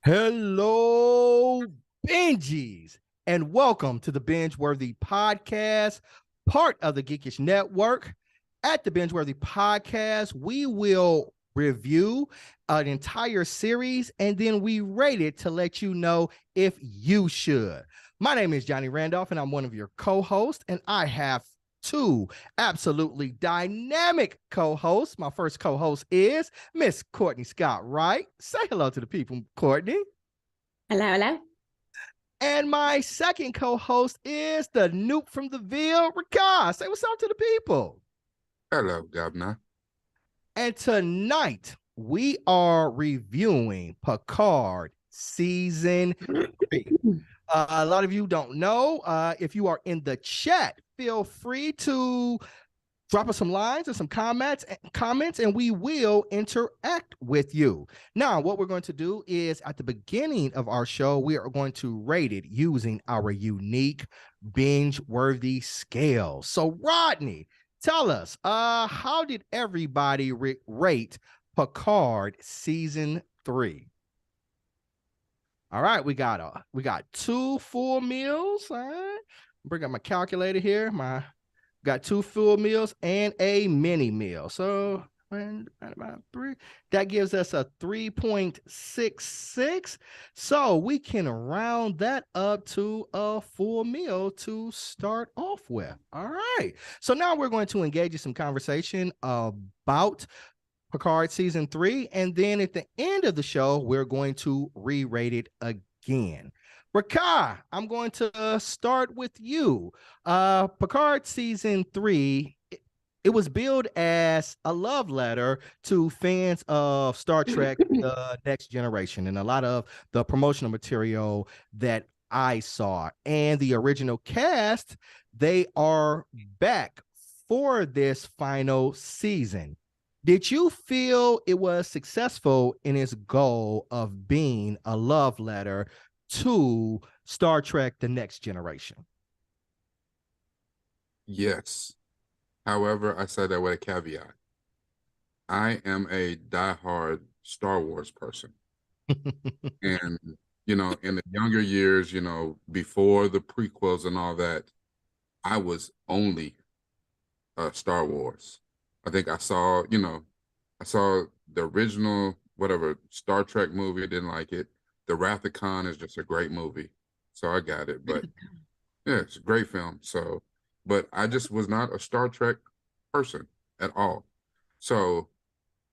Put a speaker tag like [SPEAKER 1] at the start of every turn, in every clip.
[SPEAKER 1] Hello, Benjies, and welcome to the BingeWorthy podcast, part of the Geekish Network. At the BingeWorthy podcast, we will review an entire series and then we rate it to let you know if you should. My name is Johnny Randolph, and I'm one of your co-hosts, and I have two absolutely dynamic co-hosts. My first co-host is Miss Courtney Scott Wright. Say hello to the people, Courtney.
[SPEAKER 2] Hello, hello.
[SPEAKER 1] And my second co-host is the Noop from the Ville, Ricard. Say what's up to the people.
[SPEAKER 3] Hello, Governor.
[SPEAKER 1] And tonight we are reviewing Picard season 3. A lot of you don't know. If you are in the chat, feel free to drop us some lines or some comments, and we will interact with you. Now, what we're going to do is at the beginning of our show, we are going to rate it using our unique binge-worthy scale. So, Rodney, tell us, how did everybody rate Picard season 3? All right, we got 2 full meals. All right, bring up my calculator here. Got 2 full meals and a mini meal. So about 3, that gives us a 3.66. So we can round that up to a full meal to start off with. All right. So now we're going to engage in some conversation about Picard season 3, and then at the end of the show, we're going to re-rate it again. Ricard, I'm going to start with you. Picard season 3, it was billed as a love letter to fans of Star Trek The Next Generation, and a lot of the promotional material that I saw and the original cast, they are back for this final season. Did you feel it was successful in its goal of being a love letter to Star Trek The Next Generation?
[SPEAKER 3] Yes. However, I say that with a caveat. I am a diehard Star Wars person. And, in the younger years, before the prequels and all that, I was only Star Wars. I think I saw the original, whatever, Star Trek movie. I didn't like it. The Wrath of Khan is just a great movie. So I got it. But yeah, it's a great film. So, but I just was not a Star Trek person at all. So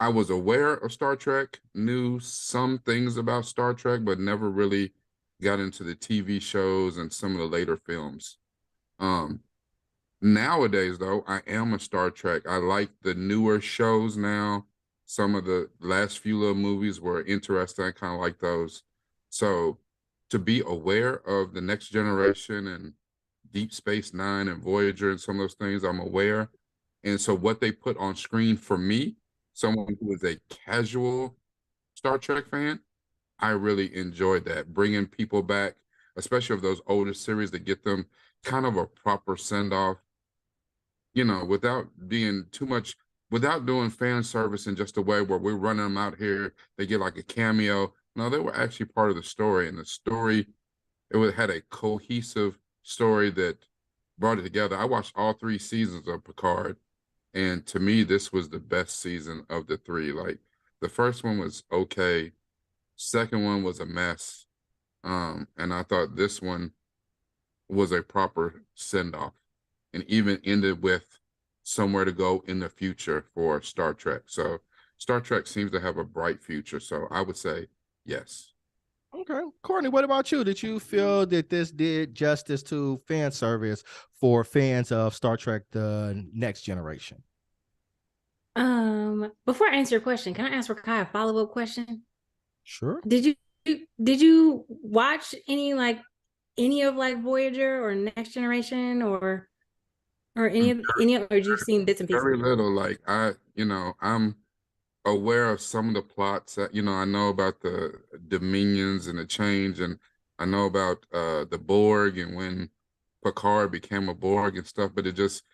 [SPEAKER 3] I was aware of Star Trek, knew some things about Star Trek, but never really got into the TV shows and some of the later films. Nowadays, though, I am a Star Trek. I like the newer shows now. Some of the last few little movies were interesting. I kind of like those. So to be aware of the Next Generation and Deep Space Nine and Voyager and some of those things, I'm aware. And so what they put on screen for me, someone who is a casual Star Trek fan, I really enjoyed that. Bringing people back, especially of those older series, that get them kind of a proper send-off, without being too much, without doing fan service in just a way where we're running them out here, they get like a cameo. No, they were actually part of the story, and the story, had a cohesive story that brought it together. I watched all 3 seasons of Picard, and to me, this was the best season of the 3. Like, the first one was okay, second one was a mess, and I thought this one was a proper send-off, and even ended with somewhere to go in the future for Star Trek. So Star Trek seems to have a bright future. So I would say yes.
[SPEAKER 1] Okay. Courtney, what about you? Did you feel that this did justice to fan service for fans of Star Trek The Next Generation?
[SPEAKER 2] Before I answer your question, can I ask Rakai a follow-up question?
[SPEAKER 1] Sure.
[SPEAKER 2] Did you watch any of Voyager or Next Generation or any of or you've seen bits and pieces?
[SPEAKER 3] Very little. Like I'm aware of some of the plots. I know about the Dominions and the change, and I know about the Borg and when Picard became a Borg and stuff. But it just,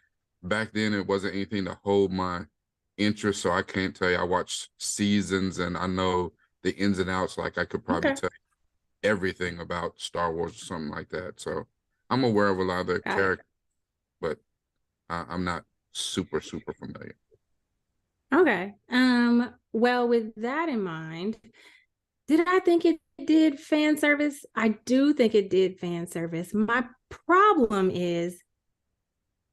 [SPEAKER 3] back then, it wasn't anything to hold my interest. So I can't tell you. I watched seasons and I know the ins and outs. Like I could probably tell you everything about Star Wars or something like that. So I'm aware of a lot of the characters, but I'm not super familiar.
[SPEAKER 2] Okay. Well, with that in mind, did I think it did fan service? I do think it did fan service. My problem is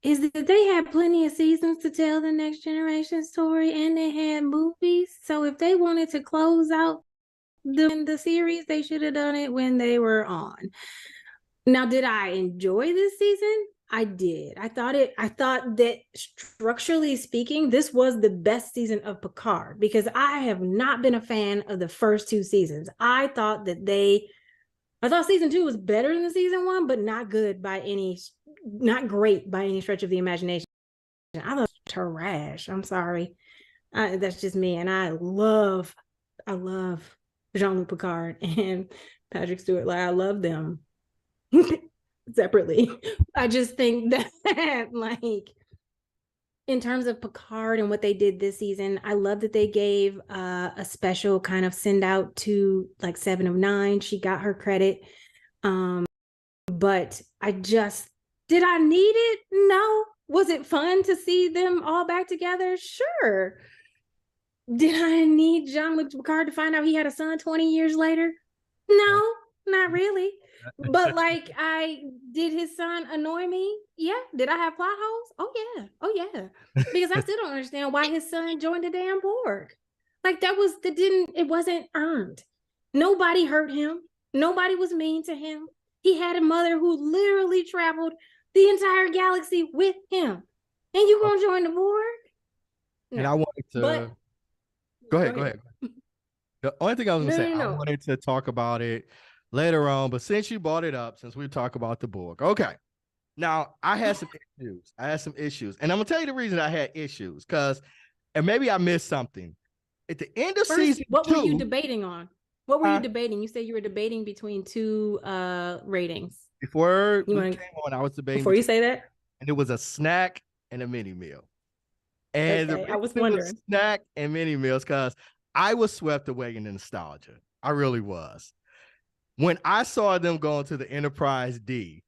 [SPEAKER 2] that they had plenty of seasons to tell the Next Generation story, and they had movies. So if they wanted to close out the series, they should have done it when they were on. Now, did I enjoy this season? I did. I thought that structurally speaking, this was the best season of Picard, because I have not been a fan of the first 2 seasons. I thought season 2 was better than season 1, but not great by any stretch of the imagination. I thought it was trash. I'm sorry. That's just me. And I love Jean-Luc Picard and Patrick Stewart. Like, I love them separately. I just think that, like, in terms of Picard and what they did this season, I love that they gave a special kind of send out to, like, 7 of 9. She got her credit. But did I need it? No. Was it fun to see them all back together? Sure. Did I need Jean-Luc Picard to find out he had a son 20 years later? No, not really. But, like, did his son annoy me? Yeah. Did I have plot holes? Oh yeah. Because I still don't understand why his son joined the damn Borg. Like, it wasn't earned. Nobody hurt him. Nobody was mean to him. He had a mother who literally traveled the entire galaxy with him. And you gonna join the Borg?
[SPEAKER 1] No. And I wanted to go ahead. The only thing I was gonna say, I wanted to talk about it later on, but since you brought it up, since we talk about the Borg, okay. Now I had some issues. And I'm gonna tell you the reason I had issues, and maybe I missed something. At the end of season 2,
[SPEAKER 2] what were you debating on? What were you debating? You said you were debating between 2 ratings.
[SPEAKER 1] Before we came on, I was debating.
[SPEAKER 2] Before you say that?
[SPEAKER 1] And it was a snack and a mini meal. And
[SPEAKER 2] I was wondering.
[SPEAKER 1] Snack and mini meals, because I was swept away in the nostalgia. I really was. When I saw them going to the Enterprise D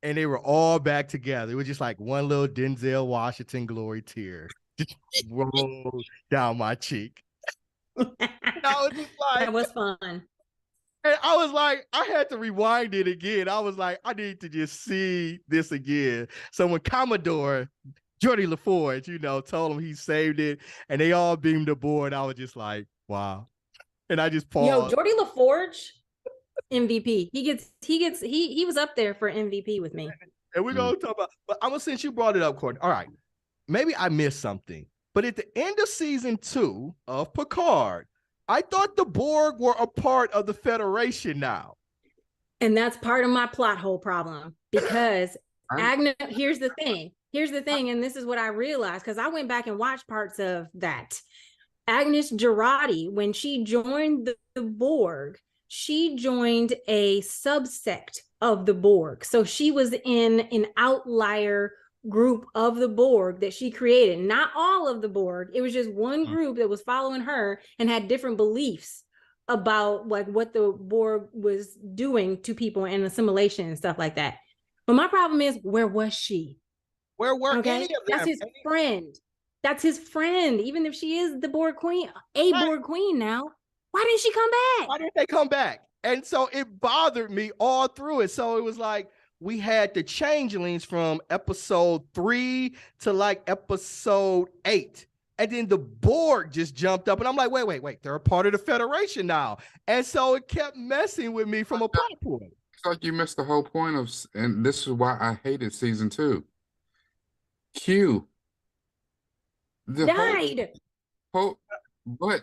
[SPEAKER 1] and they were all back together, it was just like one little Denzel Washington glory tear just rolled down my cheek. I was just like,
[SPEAKER 2] that was fun.
[SPEAKER 1] And I was like, I had to rewind it again. I was like, I need to just see this again. So when Commodore Geordi LaForge, told him he saved it and they all beamed aboard, I was just like, wow. And I just paused.
[SPEAKER 2] Yo, Geordi LaForge, MVP. He was up there for MVP with me.
[SPEAKER 1] And we're going to talk about, but since you brought it up, Courtney, all right, maybe I missed something. But at the end of season 2 of Picard, I thought the Borg were a part of the Federation now.
[SPEAKER 2] And that's part of my plot hole problem, because Agnes, here's the thing, and this is what I realized, because I went back and watched parts of that. Agnes Jurati, when she joined the Borg, she joined a subsect of the Borg. So she was in an outlier group of the Borg that she created. Not all of the Borg. It was just one group that was following her and had different beliefs about, like, what the Borg was doing to people and assimilation and stuff like that. But my problem is, where was she?
[SPEAKER 1] Where were any of them?
[SPEAKER 2] That's his friend. That's his friend. Even if she is the Borg queen, Borg queen now, why didn't she come back?
[SPEAKER 1] Why didn't they come back? And so it bothered me all through it. So it was like, we had the changelings from episode 3 to like episode 8. And then the Borg just jumped up. And I'm like, wait. They're a part of the Federation now. And so it kept messing with me from a plot point.
[SPEAKER 3] It's like you missed the whole point of, and this is why I hated season 2. Q.
[SPEAKER 2] Died.
[SPEAKER 3] But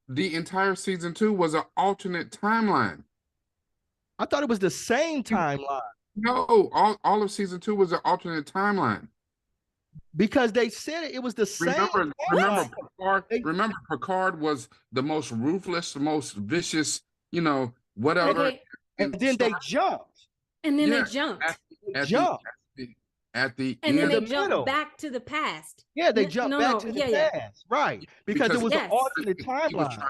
[SPEAKER 3] the entire season 2 was an alternate timeline.
[SPEAKER 1] I thought it was the same timeline.
[SPEAKER 3] No, all of season 2 was an alternate timeline.
[SPEAKER 1] Because they said it was the same.
[SPEAKER 3] Remember, Picard was the most ruthless, the most vicious, whatever.
[SPEAKER 2] Okay.
[SPEAKER 1] And then they jumped.
[SPEAKER 2] And then they jumped.
[SPEAKER 3] At the
[SPEAKER 2] and
[SPEAKER 3] end.
[SPEAKER 2] then they jumped back to the past.
[SPEAKER 1] Yeah, they jumped back to the past. Right. Because it was an alternate timeline.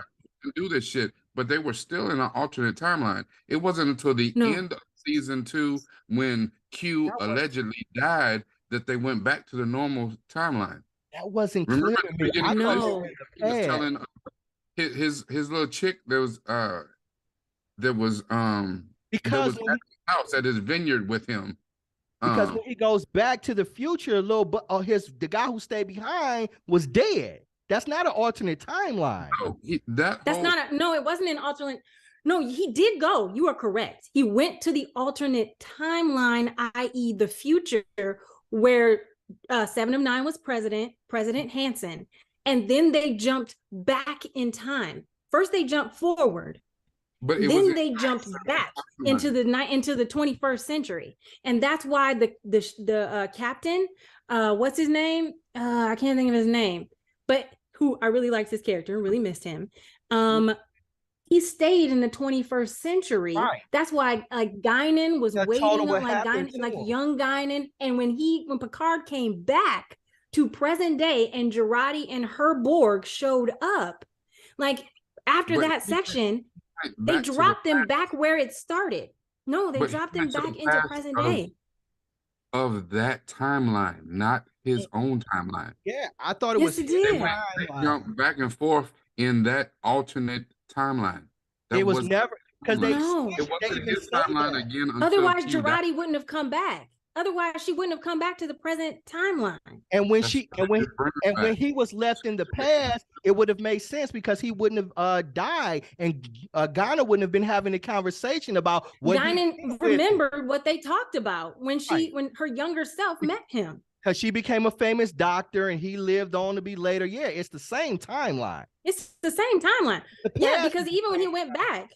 [SPEAKER 3] Do this shit. but they were still in an alternate timeline. It wasn't until the end of season 2 when Q allegedly died that they went back to the normal timeline.
[SPEAKER 1] That wasn't
[SPEAKER 3] Remember
[SPEAKER 1] clear to me.
[SPEAKER 3] I
[SPEAKER 2] No.
[SPEAKER 3] he was telling his little chick there was
[SPEAKER 1] because
[SPEAKER 3] at his house at his vineyard with him.
[SPEAKER 1] Because when he goes back to the future, the guy who stayed behind was dead. That's not an alternate timeline.
[SPEAKER 2] No, it wasn't an alternate. No, he did go. You are correct. He went to the alternate timeline, i.e., the future, where 7 of 9 was President Hansen, and then they jumped back in time. First, they jumped forward. But then they jumped back into the 21st century, and that's why the captain, what's his name? I can't think of his name, but who I really liked his character, really missed him. He stayed in the 21st century. Right. That's why Guinan was waiting on young Guinan, and when Picard came back to present day and Jurati and her Borg showed up, after that section. They dropped them back where it started. No, they dropped them back into present day.
[SPEAKER 3] Of that timeline, not his own timeline.
[SPEAKER 1] Yeah, I thought it was.
[SPEAKER 3] They jumped back and forth in that alternate timeline.
[SPEAKER 1] It was never because
[SPEAKER 3] it wasn't his timeline again.
[SPEAKER 2] Otherwise, Jurati wouldn't have come back. Otherwise, she wouldn't have come back to the present timeline.
[SPEAKER 1] And when when he was left in the past, it would have made sense because he wouldn't have died, and Ghana wouldn't have been having a conversation about what.
[SPEAKER 2] Guinan remembered what they talked about when her younger self met him.
[SPEAKER 1] Because she became a famous doctor, and he lived on to be later. Yeah, it's the same timeline.
[SPEAKER 2] It's the same timeline. Yeah, because even when he went back.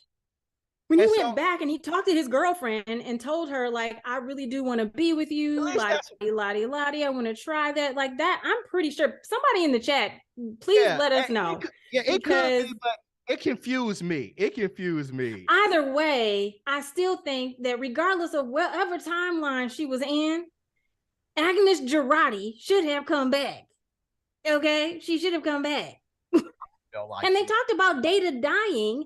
[SPEAKER 2] When he went back and he talked to his girlfriend and told her, I really do want to be with you, lottie, I want to try that, that. I'm pretty sure somebody in the chat, please let us know.
[SPEAKER 1] It could be, but it confused me.
[SPEAKER 2] Either way, I still think that regardless of whatever timeline she was in, Agnes Jurati should have come back. Okay? She should have come back. And they talked about Data dying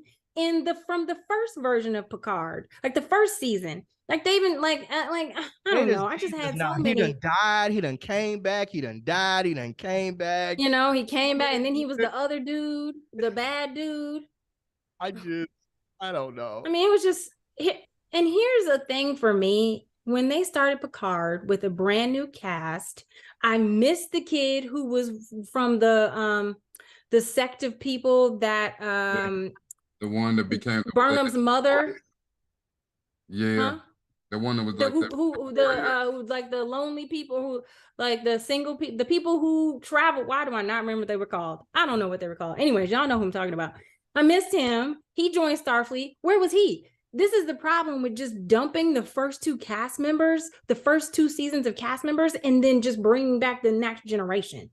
[SPEAKER 2] from the first version of Picard, the first season. They even I don't know. I just had so many.
[SPEAKER 1] He done died. He done came back. He done died. He done came back.
[SPEAKER 2] He came back, and then he was the other dude, the bad dude.
[SPEAKER 1] I don't know.
[SPEAKER 2] I mean, it was just. And here's the thing for me: when they started Picard with a brand new cast, I missed the kid who was from the sect of people that
[SPEAKER 3] The one that became
[SPEAKER 2] Burnham's mother.
[SPEAKER 3] Yeah. Huh? The one that was
[SPEAKER 2] the lonely people who the single people, the people who travel. Why do I not remember what they were called? I don't know what they were called. Anyways, y'all know who I'm talking about. I missed him. He joined Starfleet. Where was he? This is the problem with just dumping the first 2 cast members, the first 2 seasons of cast members, and then just bringing back the next generation.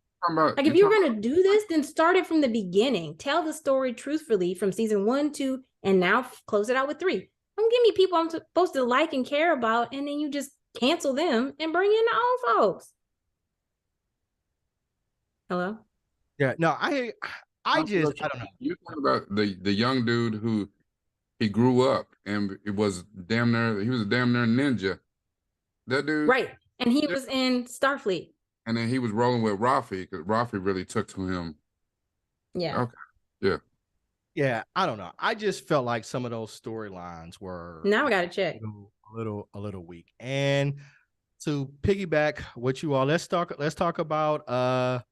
[SPEAKER 2] If you're going to do this, then start it from the beginning. Tell the story truthfully from season 1, 2, and now close it out with 3. Don't give me people I'm supposed to like and care about, and then you just cancel them and bring in the old folks. Hello?
[SPEAKER 1] Yeah, no, I don't know.
[SPEAKER 3] You're talking about the young dude who he grew up and he was a damn near ninja. That dude.
[SPEAKER 2] Right. And he was in Starfleet.
[SPEAKER 3] And then he was rolling with Rafi because Rafi really took to him.
[SPEAKER 2] Yeah.
[SPEAKER 3] Okay. Yeah.
[SPEAKER 1] Yeah. I don't know. I just felt like some of those storylines were
[SPEAKER 2] now I gotta check
[SPEAKER 1] a little weak. And to piggyback what you all, let's talk about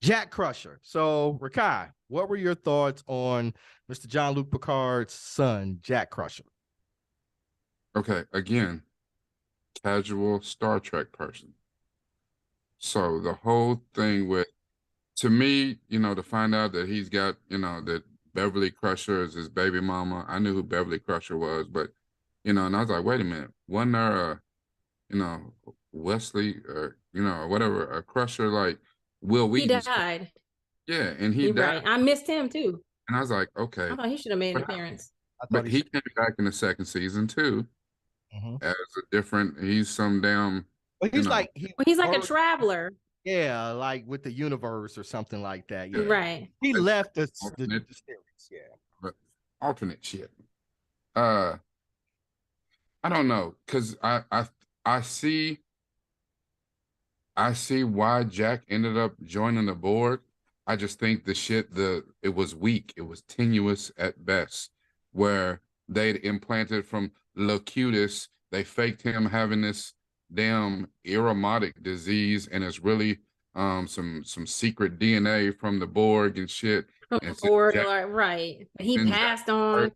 [SPEAKER 1] Jack Crusher. So Rakai, what were your thoughts on Mr. Jean-Luc Picard's son, Jack Crusher?
[SPEAKER 3] Okay, again, casual Star Trek person. So the whole thing to me, to find out that he's got, that Beverly Crusher is his baby mama. I knew who Beverly Crusher was, but, and I was like, wait a minute, wasn't there Wesley or, whatever, a Crusher like Will Wheaton?
[SPEAKER 2] He died.
[SPEAKER 3] Yeah, and he died.
[SPEAKER 2] Right. I missed him too.
[SPEAKER 3] And I was like, okay.
[SPEAKER 2] I thought he should have made an appearance.
[SPEAKER 3] But he came back in the second season too. As a different, he's some damn.
[SPEAKER 1] Well, he's like
[SPEAKER 2] he's like a traveler.
[SPEAKER 1] Yeah, like with the universe or something like that. Yeah.
[SPEAKER 2] Right.
[SPEAKER 1] He left the series. Yeah.
[SPEAKER 3] But alternate shit. I don't know, because I see why Jack ended up joining the Borg. I just think it was weak. It was tenuous at best, where they'd implanted from Locutus, they faked him having this damn aromatic disease, and it's really some secret DNA from the Borg and shit. And since
[SPEAKER 2] Or
[SPEAKER 3] Jack,
[SPEAKER 2] right. He
[SPEAKER 3] since
[SPEAKER 2] passed
[SPEAKER 3] Jack
[SPEAKER 2] on.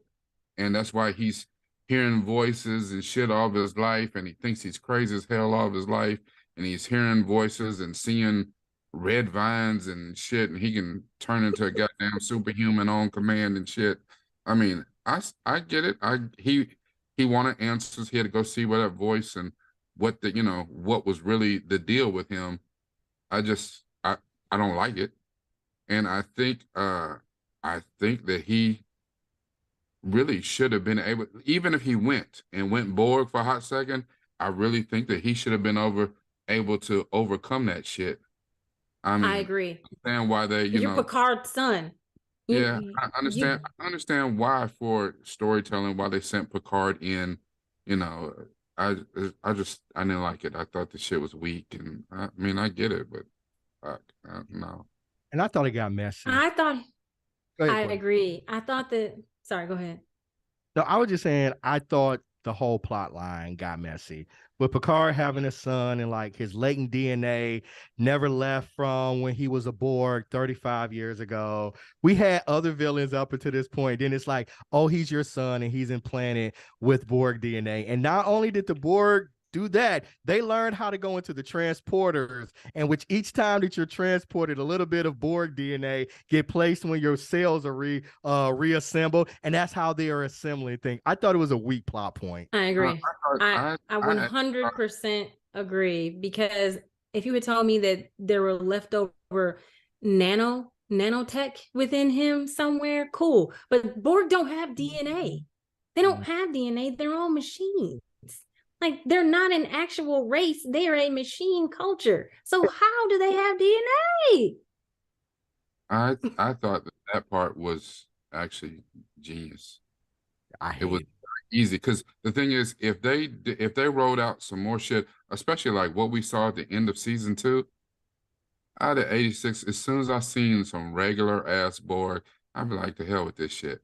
[SPEAKER 3] and that's why he's hearing voices and shit all of his life, and he thinks he's crazy as hell all of his life, and he's hearing voices and seeing red vines and shit, and he can turn into a goddamn superhuman on command and shit. I mean, I get it. He wanted answers. He had to go see what that voice and what what was really the deal with him. I don't like it, and I think that he really should have been able, even if he went Borg for a hot second, I really think that he should have been able to overcome that shit. I mean,
[SPEAKER 2] I agree.
[SPEAKER 3] I understand why they,
[SPEAKER 2] You're Picard's son.
[SPEAKER 3] Yeah, I understand why for storytelling why they sent Picard in. I didn't like it. I thought the shit was weak, and I mean I get it, but no.
[SPEAKER 1] And I thought it got messy.
[SPEAKER 2] I
[SPEAKER 1] ahead,
[SPEAKER 2] agree. I thought that. Sorry, go ahead.
[SPEAKER 1] No, I was just saying, I thought the whole plot line got messy. With Picard having a son and like his latent DNA never left from when he was a Borg 35 years ago. We had other villains up until this point. Then it's like, oh, he's your son and he's implanted with Borg DNA. And not only did the Borg do that, they learned how to go into the transporters, and which each time that you're transported, a little bit of Borg DNA get placed when your cells are reassembled, and that's how they are assembling things. I thought it was a weak plot point.
[SPEAKER 2] I agree. I 100% agree, because if you had told me that there were leftover nanotech within him somewhere, cool. But Borg don't have DNA. They don't have DNA. They're all machines. Like, they're not an actual race. They are a machine culture. So how do they have DNA?
[SPEAKER 3] I thought that part was actually genius. It was easy, because the thing is, if they rolled out some more shit, especially like what we saw at the end of season 2, out of 86, as soon as I seen some regular ass Borg, I'd be like, to hell with this shit.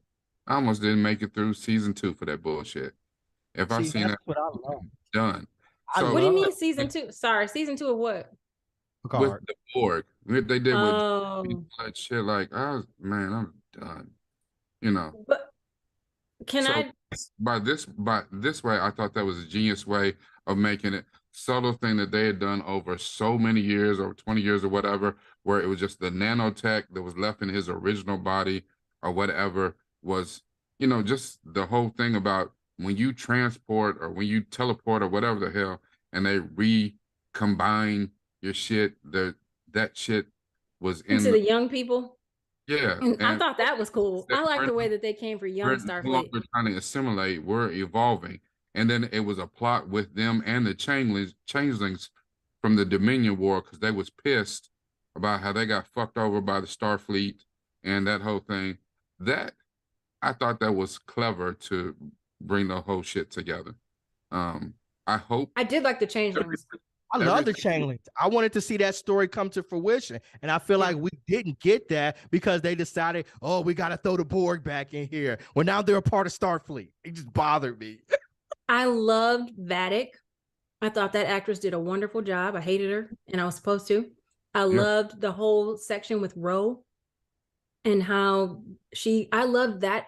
[SPEAKER 3] I almost didn't make it through season 2 for that bullshit. If I seen that,
[SPEAKER 1] what I love.
[SPEAKER 3] Done. So
[SPEAKER 2] what do you mean season 2? Sorry, season 2 of what?
[SPEAKER 3] Picard. With the Borg, they did with shit. Like, I'm done.
[SPEAKER 2] But
[SPEAKER 3] by this way, I thought that was a genius way of making it. Subtle thing that they had done over so many years, or 20 years or whatever, where it was just the nanotech that was left in his original body or whatever, was, just the whole thing about when you transport or when you teleport or whatever the hell, and they recombine your shit, that shit was
[SPEAKER 2] into the young people.
[SPEAKER 3] Yeah.
[SPEAKER 2] And I thought that was cool. I like the way that they came for young Starfleet.
[SPEAKER 3] No longer trying to assimilate, we're evolving. And then it was a plot with them and the changelings from the Dominion War, because they was pissed about how they got fucked over by the Starfleet and that whole thing. That, I thought that was clever to bring the whole shit together. I
[SPEAKER 2] did like the changelings.
[SPEAKER 1] I love the changelings. I wanted to see that story come to fruition, and I feel like we didn't get that because they decided, oh, we got to throw the Borg back in here. Well, now they're a part of Starfleet. It just bothered me.
[SPEAKER 2] I loved Vadic. I thought that actress did a wonderful job. I hated her, and I was supposed to. I loved the whole section with Ro and how I loved that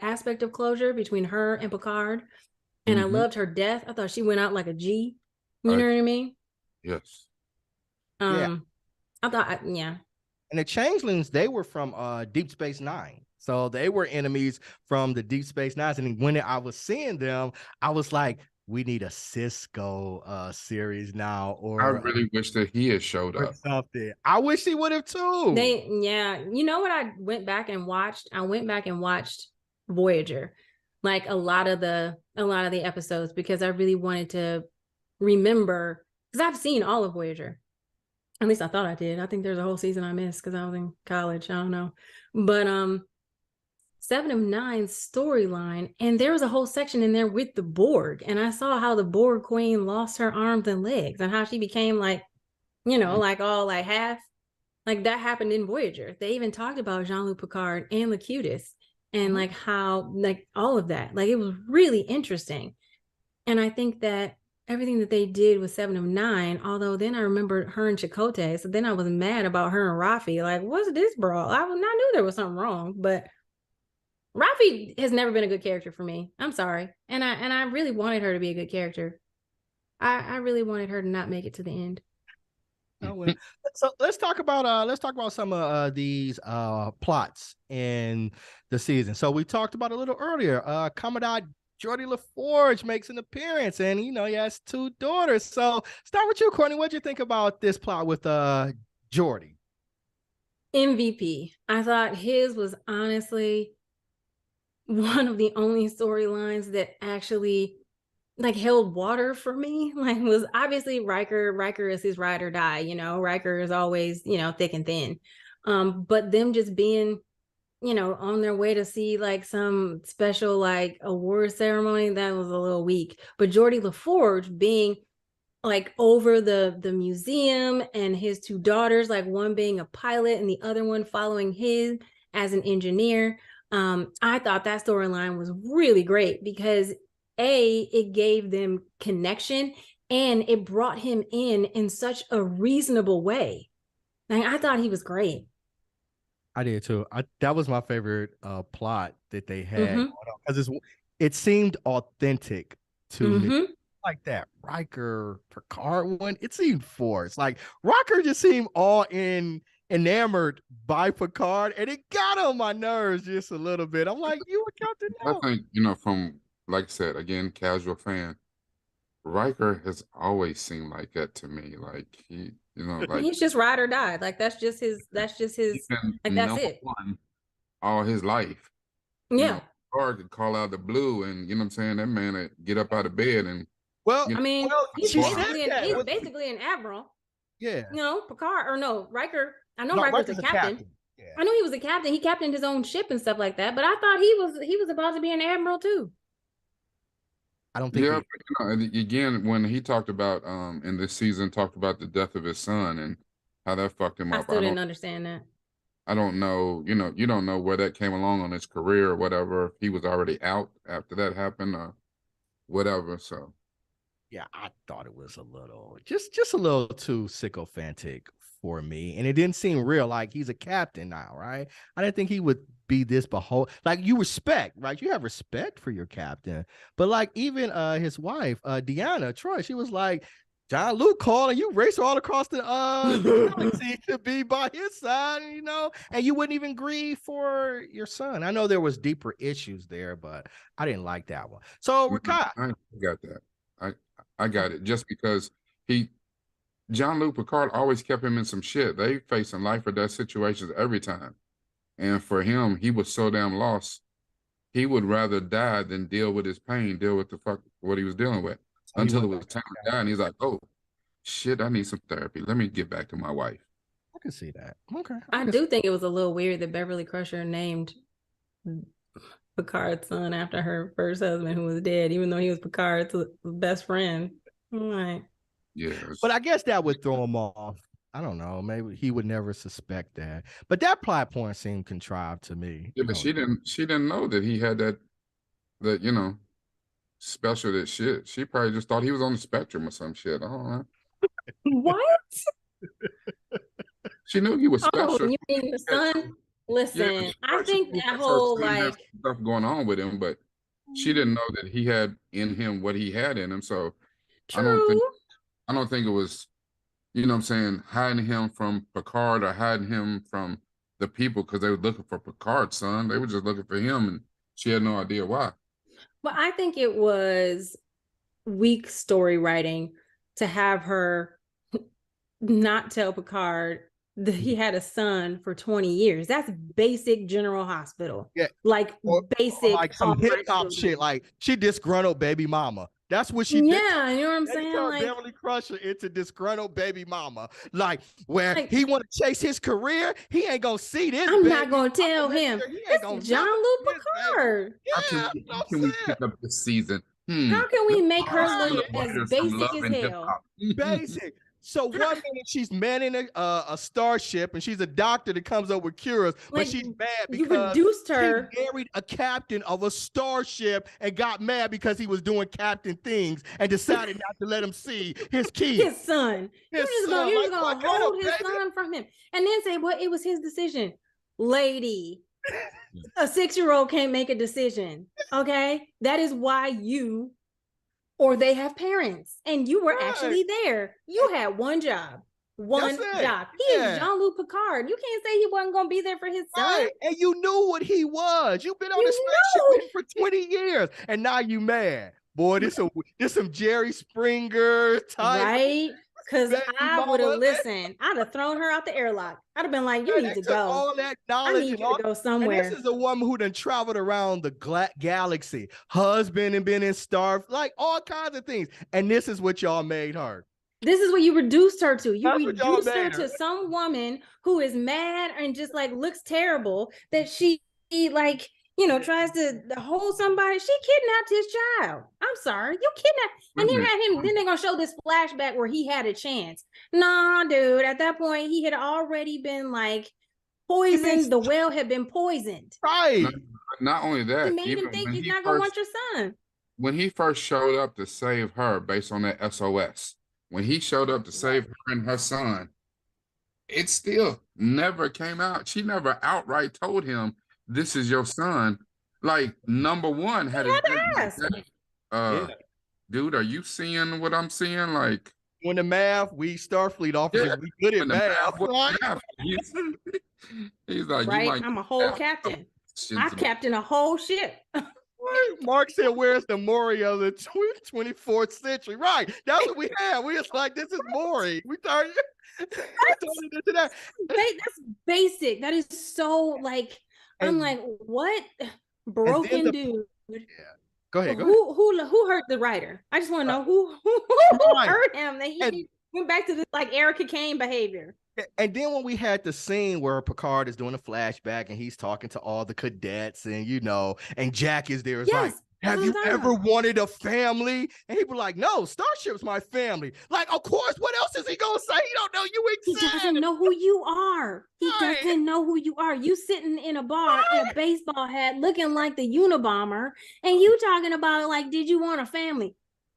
[SPEAKER 2] aspect of closure between her and Picard. And I loved her death. I thought she went out like a G. You know what I mean?
[SPEAKER 3] Yes.
[SPEAKER 2] I thought, yeah.
[SPEAKER 1] And the changelings, they were from Deep Space Nine. So they were enemies from the Deep Space Nine. And when I was seeing them, I was like, we need a Cisco series now. Or
[SPEAKER 3] I really wish that he had showed up.
[SPEAKER 1] Something. I wish he would have too.
[SPEAKER 2] You know what I went back and watched? I went back and watched Voyager, like a lot of the episodes, because I really wanted to remember, because I've seen all of Voyager. At least I thought I did. I think there's a whole season I missed because I was in college. I don't know. But Seven of Nine's storyline, and there was a whole section in there with the Borg, and I saw how the Borg queen lost her arms and legs and how she became like, like all like half, like that happened in Voyager. They even talked about Jean-Luc Picard and Locutus and like how like all of that, like it was really interesting. And I think that everything that they did with Seven of Nine, although then I remembered her and Chakotay, so then I was mad about her and Rafi. Like, what's this brawl? I knew there was something wrong, but Rafi has never been a good character for me. I'm sorry. And I really wanted her to be a good character. I really wanted her to not make it to the end.
[SPEAKER 1] So let's talk about some of these plots in the season. So we talked about a little earlier. Commodore Geordi LaForge makes an appearance, and he has 2 daughters. So start with you, Courtney. What'd you think about this plot with Geordi?
[SPEAKER 2] MVP. I thought his was honestly one of the only storylines that actually like held water for me. Like, was obviously Riker is his ride or die, Riker is always, thick and thin. But them just being, on their way to see like some special like award ceremony, that was a little weak. But Geordi LaForge being like over the museum, and his 2 daughters, like one being a pilot and the other one following his as an engineer. I thought that storyline was really great because it gave them connection, and it brought him in such a reasonable way. Like, I thought he was great.
[SPEAKER 1] I did too. That was my favorite plot that they had, because it seemed authentic to me. Like that Riker Picard one, it seemed forced. Like Riker just seemed all enamored by Picard, and it got on my nerves just a little bit. I'm like, you a captain now?
[SPEAKER 3] I think, from, like I said, again, casual fan, Riker has always seemed like that to me. Like he, like
[SPEAKER 2] he's just ride or die. Like that's just his like that's it.
[SPEAKER 3] All his life.
[SPEAKER 2] Yeah.
[SPEAKER 3] Picard could call out the blue, and what I'm saying, that man would get up out of bed and
[SPEAKER 2] he's basically an admiral.
[SPEAKER 1] Yeah.
[SPEAKER 2] Picard or no, Riker. I know Riker's a captain. Yeah. I know he was a captain. He captained his own ship and stuff like that. But I thought he was about to be an admiral too.
[SPEAKER 1] I don't think.
[SPEAKER 3] Yeah, but, again, when he talked about in this season, talked about the death of his son and how that fucked him up.
[SPEAKER 2] I still didn't understand that.
[SPEAKER 3] I don't know. You don't know where that came along on his career or whatever. If he was already out after that happened or whatever. So.
[SPEAKER 1] Yeah, I thought it was a little, just a little too sycophantic for me, and it didn't seem real. Like, he's a captain now, right? I didn't think he would be this like, you respect, right? You have respect for your captain, but like even his wife, Deanna Troi, she was like, Jean-Luc called and you race all across the galaxy to be by his side, and you wouldn't even grieve for your son. I know there was deeper issues there, but I didn't like that one. So, Rikai,
[SPEAKER 3] I got that. I got it, just because Jean-Luc Picard always kept him in some shit. They facing life or death situations every time. And for him, he was so damn lost. He would rather die than deal with his pain, deal with what he was dealing with, until it was time to die. And he's like, oh, shit, I need some therapy. Let me get back to my wife.
[SPEAKER 1] I can see that. Okay.
[SPEAKER 2] I do think it was a little weird that Beverly Crusher named Picard's son after her first husband, who was dead, even though he was Picard's best friend. Right.
[SPEAKER 3] Yeah.
[SPEAKER 1] But I guess that would throw him off. I don't know. Maybe he would never suspect that. But that plot point seemed contrived to me.
[SPEAKER 3] Yeah, but she didn't know that he had that special that shit. She probably just thought he was on the spectrum or some shit. I don't know.
[SPEAKER 2] What?
[SPEAKER 3] She knew he was special.
[SPEAKER 2] Oh, you mean the son? Listen, I think that whole like
[SPEAKER 3] stuff going on with him, but she didn't know that he had in him what he had in him. So
[SPEAKER 2] true.
[SPEAKER 3] I don't think it was, what I'm saying, hiding him from Picard or hiding him from the people because they were looking for Picard's son. They were just looking for him, and she had no idea why.
[SPEAKER 2] Well, I think it was weak story writing to have her not tell Picard that he had a son for 20 years. That's basic General Hospital.
[SPEAKER 1] Yeah.
[SPEAKER 2] Like basic.
[SPEAKER 1] Like some hip hop shit. Like, she disgruntled baby mama. That's what she did.
[SPEAKER 2] Yeah, you know what I'm
[SPEAKER 1] They
[SPEAKER 2] saying?
[SPEAKER 1] turned
[SPEAKER 2] Like,
[SPEAKER 1] Beverly Crusher into disgruntled baby mama. Like, where
[SPEAKER 2] Like-
[SPEAKER 1] he want to chase his career, he ain't gonna see this.
[SPEAKER 2] I'm
[SPEAKER 1] baby.
[SPEAKER 2] not gonna tell
[SPEAKER 1] I'ma make
[SPEAKER 2] him.
[SPEAKER 1] sure he ain't gonna
[SPEAKER 2] It's
[SPEAKER 1] never
[SPEAKER 2] Jean-Luc
[SPEAKER 1] see this, baby.
[SPEAKER 2] Picard.
[SPEAKER 3] How
[SPEAKER 1] Yeah,
[SPEAKER 3] can
[SPEAKER 1] that's
[SPEAKER 3] we,
[SPEAKER 1] what
[SPEAKER 3] how
[SPEAKER 1] I'm
[SPEAKER 3] can we
[SPEAKER 1] saying.
[SPEAKER 3] pick up this season?
[SPEAKER 2] How can we make her
[SPEAKER 3] Some of
[SPEAKER 2] look
[SPEAKER 3] the
[SPEAKER 2] as
[SPEAKER 3] writers from
[SPEAKER 2] basic
[SPEAKER 3] Love
[SPEAKER 2] as
[SPEAKER 3] and Hip
[SPEAKER 2] hell?
[SPEAKER 3] Hop.
[SPEAKER 1] Basic. So one minute she's manning a starship and she's a doctor that comes up with cures, but
[SPEAKER 2] Like,
[SPEAKER 1] she's mad
[SPEAKER 2] you
[SPEAKER 1] because
[SPEAKER 2] reduced
[SPEAKER 1] she
[SPEAKER 2] her.
[SPEAKER 1] married a captain of a starship and got mad because he was doing captain things and decided not to let him see his kid.
[SPEAKER 2] His son.
[SPEAKER 1] His
[SPEAKER 2] You're
[SPEAKER 1] son.
[SPEAKER 2] just
[SPEAKER 1] Like,
[SPEAKER 2] gonna
[SPEAKER 1] fuck that
[SPEAKER 2] hold
[SPEAKER 1] up,
[SPEAKER 2] his
[SPEAKER 1] baby.
[SPEAKER 2] son from him, and then say, "Well, it was his decision, lady." A 6-year-old can't make a decision. Okay, that is why you or they have parents, and you were
[SPEAKER 1] Right.
[SPEAKER 2] actually there. You had one job. One
[SPEAKER 1] That's it.
[SPEAKER 2] job. He is
[SPEAKER 1] Yeah.
[SPEAKER 2] Jean-Luc Picard. You can't say he wasn't gonna be there for his son.
[SPEAKER 1] Right. And you knew what he was. You've been on
[SPEAKER 2] You
[SPEAKER 1] the spaceship
[SPEAKER 2] knew.
[SPEAKER 1] with him for 20 years, and now you mad. Boy, this some Jerry Springer type.
[SPEAKER 2] Right? Because
[SPEAKER 1] Baby
[SPEAKER 2] I would
[SPEAKER 1] mama.
[SPEAKER 2] have listened. I'd have thrown her out the airlock. I'd have been like, you
[SPEAKER 1] They
[SPEAKER 2] need to
[SPEAKER 1] took
[SPEAKER 2] go.
[SPEAKER 1] all that
[SPEAKER 2] I
[SPEAKER 1] knowledge
[SPEAKER 2] need
[SPEAKER 1] and
[SPEAKER 2] you
[SPEAKER 1] all.
[SPEAKER 2] to go
[SPEAKER 1] And
[SPEAKER 2] somewhere.
[SPEAKER 1] this is a woman who done traveled around the galaxy, husband and been in star, like all kinds of things. And this is what y'all made her.
[SPEAKER 2] This is what you reduced her to. You
[SPEAKER 1] That's what y'all
[SPEAKER 2] reduced her
[SPEAKER 1] made her.
[SPEAKER 2] to some woman who is mad and just like looks terrible that she like, you know, tries to hold somebody. She kidnapped his child. I'm sorry. You kidnapped and then had him. Then they're gonna show this flashback where he had a chance. Nah, dude, at that point he had already been like poisoned. The well had been poisoned.
[SPEAKER 1] Right.
[SPEAKER 3] Not only
[SPEAKER 2] It
[SPEAKER 3] that,
[SPEAKER 2] made him
[SPEAKER 3] even
[SPEAKER 2] think
[SPEAKER 3] when
[SPEAKER 2] he's
[SPEAKER 3] he
[SPEAKER 2] not gonna
[SPEAKER 3] first,
[SPEAKER 2] want your son.
[SPEAKER 3] when he first showed up to save her based on that SOS, when he showed up to save her and her son, it still never came out. She never outright told him, "This is your son." Like, number one, had it been like
[SPEAKER 2] ask.
[SPEAKER 3] that,
[SPEAKER 1] Yeah.
[SPEAKER 3] dude, are you seeing what I'm seeing? Like,
[SPEAKER 1] When the math, we Starfleet officers,
[SPEAKER 3] Yeah.
[SPEAKER 1] we good at
[SPEAKER 3] when the
[SPEAKER 1] math.
[SPEAKER 3] math was
[SPEAKER 1] Right?
[SPEAKER 3] math, he's like, you
[SPEAKER 2] Right?
[SPEAKER 3] might
[SPEAKER 2] I'm a whole captain. I
[SPEAKER 3] questions about-
[SPEAKER 2] captain a whole ship.
[SPEAKER 1] Right. Mark said, "Where's the Maury of the 24th century?" Right. That's what we have. We just like, this is Maury. We turned it into that.
[SPEAKER 2] That's basic. That is so like, I'm
[SPEAKER 1] And-
[SPEAKER 2] like, what broken
[SPEAKER 1] the-
[SPEAKER 2] dude?
[SPEAKER 1] Go ahead. Go ahead.
[SPEAKER 2] Who hurt the writer? I just want to know who
[SPEAKER 1] Right.
[SPEAKER 2] hurt him that he
[SPEAKER 1] And-
[SPEAKER 2] went back to this like Erica Kane behavior.
[SPEAKER 1] And then when we had the scene where Picard is doing a flashback and he's talking to all the cadets and and Jack is there, it's like,
[SPEAKER 2] Yes.
[SPEAKER 1] have you ever wanted a family? And he was like, no, Starship's my family. Like, of course, what else is he gonna say? He don't know you
[SPEAKER 2] He
[SPEAKER 1] exist.
[SPEAKER 2] doesn't know who you are. He
[SPEAKER 1] Right.
[SPEAKER 2] doesn't know who you are. You sitting in a bar in a baseball hat looking like the Unabomber, and you talking about like, did you want a family?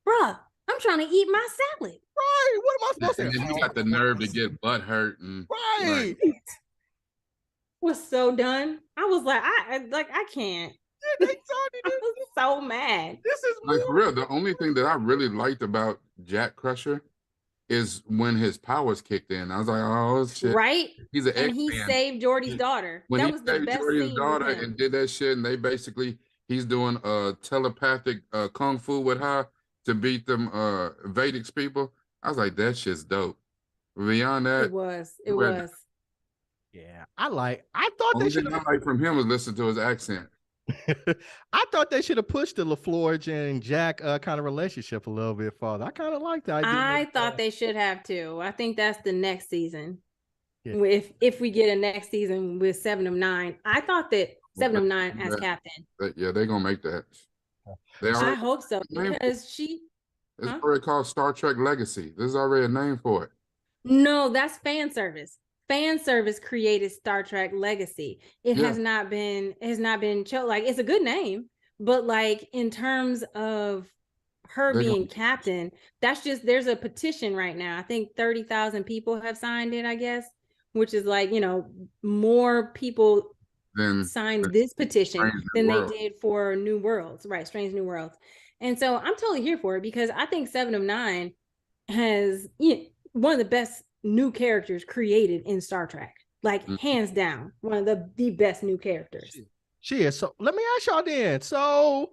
[SPEAKER 2] Bruh, I'm trying to eat my salad.
[SPEAKER 1] Right. What am I supposed
[SPEAKER 3] And
[SPEAKER 1] to
[SPEAKER 3] then he got the nerve to get butt hurt and
[SPEAKER 1] Right.
[SPEAKER 2] Was so done. I was like, I can't.
[SPEAKER 1] They told you
[SPEAKER 2] I was so mad.
[SPEAKER 1] this is
[SPEAKER 3] like, for
[SPEAKER 1] Maury.
[SPEAKER 3] real, the only thing that I really liked about Jack Crusher is when his powers kicked in. I was like, oh shit,
[SPEAKER 2] Right?
[SPEAKER 3] he's an
[SPEAKER 2] And he
[SPEAKER 3] X-Man.
[SPEAKER 2] saved Jordy's daughter.
[SPEAKER 3] When
[SPEAKER 2] That
[SPEAKER 3] he
[SPEAKER 2] was the
[SPEAKER 3] saved
[SPEAKER 2] best
[SPEAKER 3] Jordy's
[SPEAKER 2] scene
[SPEAKER 3] daughter
[SPEAKER 2] with him.
[SPEAKER 3] and did that shit, and they basically he's doing telepathic kung fu with her to beat them Vedic people. I was like, that shit's dope. Beyond
[SPEAKER 2] It
[SPEAKER 3] that,
[SPEAKER 2] was. It
[SPEAKER 3] Who had-
[SPEAKER 2] was.
[SPEAKER 1] Yeah, I thought they
[SPEAKER 3] only
[SPEAKER 1] should
[SPEAKER 3] thing I like from him was listen to his accent.
[SPEAKER 1] I thought they should have pushed the LaForge and Jack kind of relationship a little bit farther. I kind of like that.
[SPEAKER 2] I thought they should have too. I think that's the next season.
[SPEAKER 1] Yeah.
[SPEAKER 2] If we get a next season with 7 of 9, I thought that 7 of 9 as captain.
[SPEAKER 3] Yeah, they're gonna make that. They
[SPEAKER 2] I
[SPEAKER 3] already,
[SPEAKER 2] hope so
[SPEAKER 3] name-
[SPEAKER 2] because she.
[SPEAKER 3] it's
[SPEAKER 2] huh?
[SPEAKER 3] already called Star Trek Legacy. There's already a name for it.
[SPEAKER 2] No, that's fan service. Fan service created Star Trek Legacy. It
[SPEAKER 3] Yeah.
[SPEAKER 2] has not been like it's a good name, but like in terms of her
[SPEAKER 3] They
[SPEAKER 2] being captain, that's just there's a petition right now. I think 30,000 people have signed it, I guess, which is like, more people
[SPEAKER 3] Then
[SPEAKER 2] signed this petition
[SPEAKER 3] Strange New
[SPEAKER 2] than they
[SPEAKER 3] Worlds.
[SPEAKER 2] did for New Worlds, right? Strange New Worlds. And so I'm totally here for it because I think 7 of 9 has one of the best new characters created in Star Trek, like hands down, one of the best new characters.
[SPEAKER 1] She is. So let me ask y'all then. So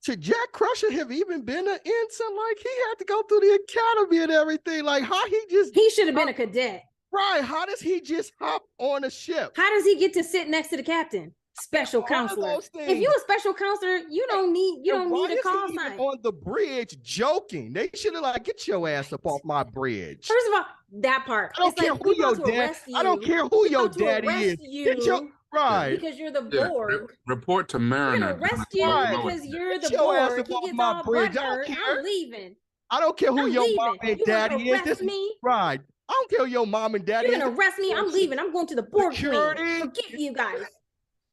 [SPEAKER 1] should Jack Crusher have even been an ensign? Like he had to go through the academy and everything. Like how
[SPEAKER 2] He should have been a cadet.
[SPEAKER 1] right? How does he just hop on a ship?
[SPEAKER 2] How does he get to sit next to the captain? special
[SPEAKER 1] All of
[SPEAKER 2] counselor.
[SPEAKER 1] those
[SPEAKER 2] If
[SPEAKER 1] things.
[SPEAKER 2] you a special counselor, you don't need
[SPEAKER 1] Why
[SPEAKER 2] a
[SPEAKER 1] is
[SPEAKER 2] call
[SPEAKER 1] he even
[SPEAKER 2] sign.
[SPEAKER 1] on the bridge joking? They should have like, get your ass up off my bridge.
[SPEAKER 2] First of all, that part.
[SPEAKER 1] I don't
[SPEAKER 2] It's
[SPEAKER 1] care
[SPEAKER 2] like
[SPEAKER 1] who
[SPEAKER 2] we
[SPEAKER 1] your
[SPEAKER 2] about to
[SPEAKER 1] dad.
[SPEAKER 2] arrest you.
[SPEAKER 1] I don't care who
[SPEAKER 2] We
[SPEAKER 1] your
[SPEAKER 2] about to
[SPEAKER 1] daddy is.
[SPEAKER 2] arrest
[SPEAKER 1] Get your
[SPEAKER 2] you
[SPEAKER 1] right.
[SPEAKER 2] because you're the
[SPEAKER 3] Yeah,
[SPEAKER 2] Borg.
[SPEAKER 3] report to
[SPEAKER 2] We're
[SPEAKER 3] Mariner.
[SPEAKER 2] gonna arrest you
[SPEAKER 1] Right.
[SPEAKER 2] because you're
[SPEAKER 1] Get
[SPEAKER 2] the
[SPEAKER 1] your ass
[SPEAKER 2] Borg.
[SPEAKER 1] up
[SPEAKER 2] He
[SPEAKER 1] off
[SPEAKER 2] gets
[SPEAKER 1] my
[SPEAKER 2] all
[SPEAKER 1] bridge. I don't
[SPEAKER 2] butthurt.
[SPEAKER 1] care.
[SPEAKER 2] I'm leaving.
[SPEAKER 1] I don't care who
[SPEAKER 2] I'm
[SPEAKER 1] your mom
[SPEAKER 2] leaving.
[SPEAKER 1] and
[SPEAKER 2] You gonna
[SPEAKER 1] daddy is.
[SPEAKER 2] arrest me?
[SPEAKER 1] Right. I don't care who your mom and daddy
[SPEAKER 2] You're
[SPEAKER 1] is.
[SPEAKER 2] gonna arrest me? I'm leaving. I'm going to the Borg Queen.
[SPEAKER 1] Security.
[SPEAKER 2] Forget you guys.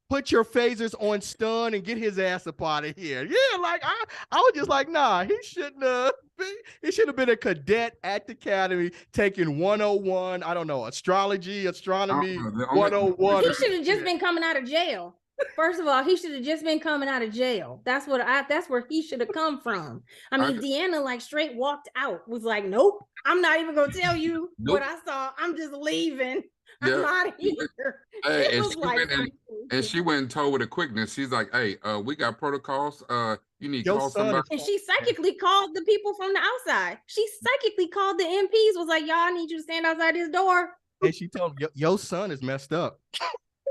[SPEAKER 1] Put your phasers on stun and get his ass up out of here. Yeah, like I was just like, nah, he shouldn't have been. He should have been a cadet at the academy taking 101. I don't know, astrology, astronomy, 101.
[SPEAKER 2] He should have just been coming out of jail. First of all, he should have just been coming out of jail. That's where he should have come from. I mean, Deanna like straight walked out, was like, nope, I'm not even gonna tell you what I saw. I'm just leaving. I'm out of here.
[SPEAKER 3] Hey, she went and told with a quickness. She's like, hey, we got protocols. You need to call somebody.
[SPEAKER 2] And she psychically called the people from the outside. She psychically called the MPs, was like, y'all, I need you to stand outside this door.
[SPEAKER 1] And she told him, your son is messed up.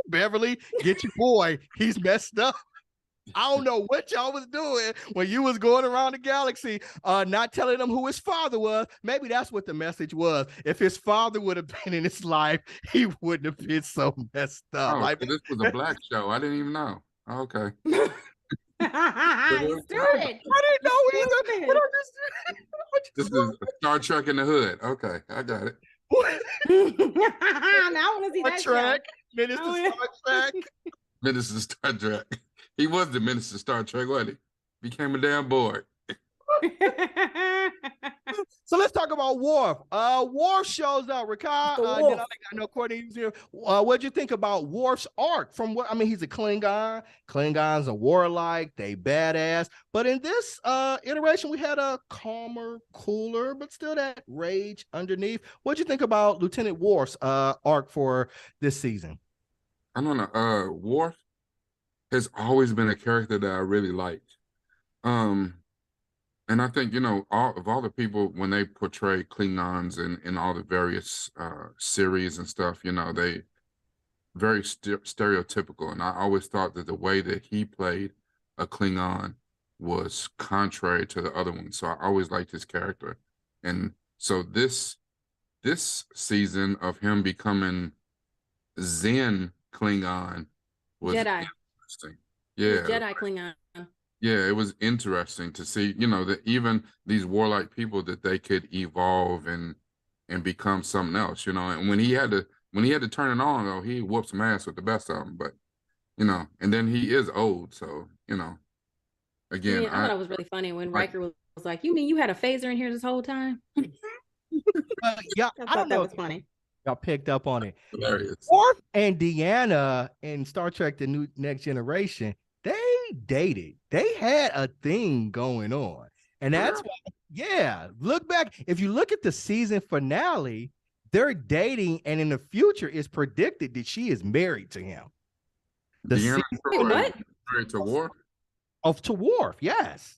[SPEAKER 1] Beverly, get your boy. He's messed up. I don't know what y'all was doing when you was going around the galaxy, not telling him who his father was. Maybe that's what the message was. If his father would have been in his life, he wouldn't have been so messed up.
[SPEAKER 3] Oh,
[SPEAKER 1] like,
[SPEAKER 3] this was a black show. I didn't even know. Okay.
[SPEAKER 2] You started.
[SPEAKER 1] I didn't know either. But
[SPEAKER 3] This is Star Trek in the Hood. Okay, I got it.
[SPEAKER 2] Now I want to see that
[SPEAKER 1] Trek,
[SPEAKER 2] show.
[SPEAKER 1] Minister Star Trek.
[SPEAKER 3] Minister Star Trek. He was the Minister Star Trek, wasn't he? Became a damn Borg.
[SPEAKER 1] So let's talk about Worf. Worf shows up. Ricard, I know Courtney's here. What'd you think about Worf's arc? From what I mean, he's a Klingon. Klingons are warlike, they badass. But in this iteration, we had a calmer, cooler, but still that rage underneath. What'd you think about Lieutenant Worf's arc for this season?
[SPEAKER 3] I don't know. Worf has always been a character that I really liked. And I think, all the people, when they portray Klingons in all the various series and stuff, they very stereotypical. And I always thought that the way that he played a Klingon was contrary to the other one. So I always liked his character. And so this season of him becoming Zen Klingon was
[SPEAKER 2] Jedi.
[SPEAKER 3] Interesting. Yeah.
[SPEAKER 2] Jedi Klingon.
[SPEAKER 3] Yeah, it was interesting to see, that even these warlike people, that they could evolve and become something else, And when he had to turn it on, though, he whooped some ass with the best of them. But and then he is old, so again,
[SPEAKER 2] I thought it was really funny when Riker was like, "You mean you had a phaser in here this whole time?"
[SPEAKER 1] Yeah, I don't know.
[SPEAKER 2] That was funny.
[SPEAKER 1] Y'all picked up on it.
[SPEAKER 3] Hilarious.
[SPEAKER 1] Worf and Deanna in Star Trek: The Next Generation, they dated. They had a thing going on. And that's why, look back. If you look at the season finale, they're dating, and in the future, it's predicted that she is married to him.
[SPEAKER 3] Deanna,
[SPEAKER 2] what?
[SPEAKER 3] Married to Worf?
[SPEAKER 1] To Worf, yes.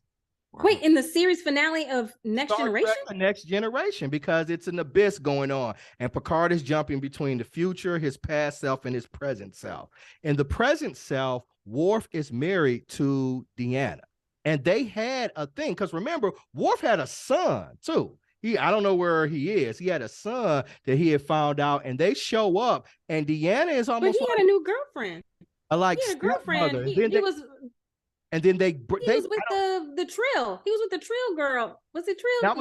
[SPEAKER 3] Wow.
[SPEAKER 2] Wait, in the series finale of Next Generation?
[SPEAKER 1] The Next Generation, because it's an abyss going on, and Picard is jumping between the future, his past self, and his present self. In the present self, Worf is married to Deanna, and they had a thing, because remember, Worf had a son too. I don't know where he is. He had a son that he had found out, and they show up, and Deanna is almost.
[SPEAKER 2] But he had a new girlfriend.
[SPEAKER 1] Like
[SPEAKER 2] he had a girlfriend.
[SPEAKER 1] And then they
[SPEAKER 2] was with the Trill. He was with the Trill girl. Was it Trill?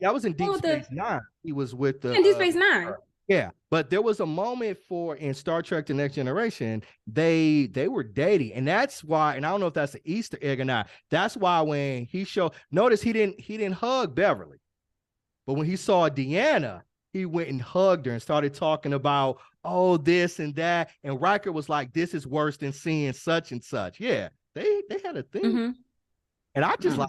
[SPEAKER 1] That was in Deep Space Nine. He was with the
[SPEAKER 2] Deep Space Nine.
[SPEAKER 1] Yeah, but there was a moment in Star Trek: The Next Generation, they were dating, and that's why. And I don't know if that's an Easter egg or not. That's why when he notice he didn't hug Beverly, but when he saw Deanna, he went and hugged her and started talking about this and that. And Riker was like, "This is worse than seeing such and such." Yeah. They had a thing.
[SPEAKER 2] Mm-hmm.
[SPEAKER 1] And I just like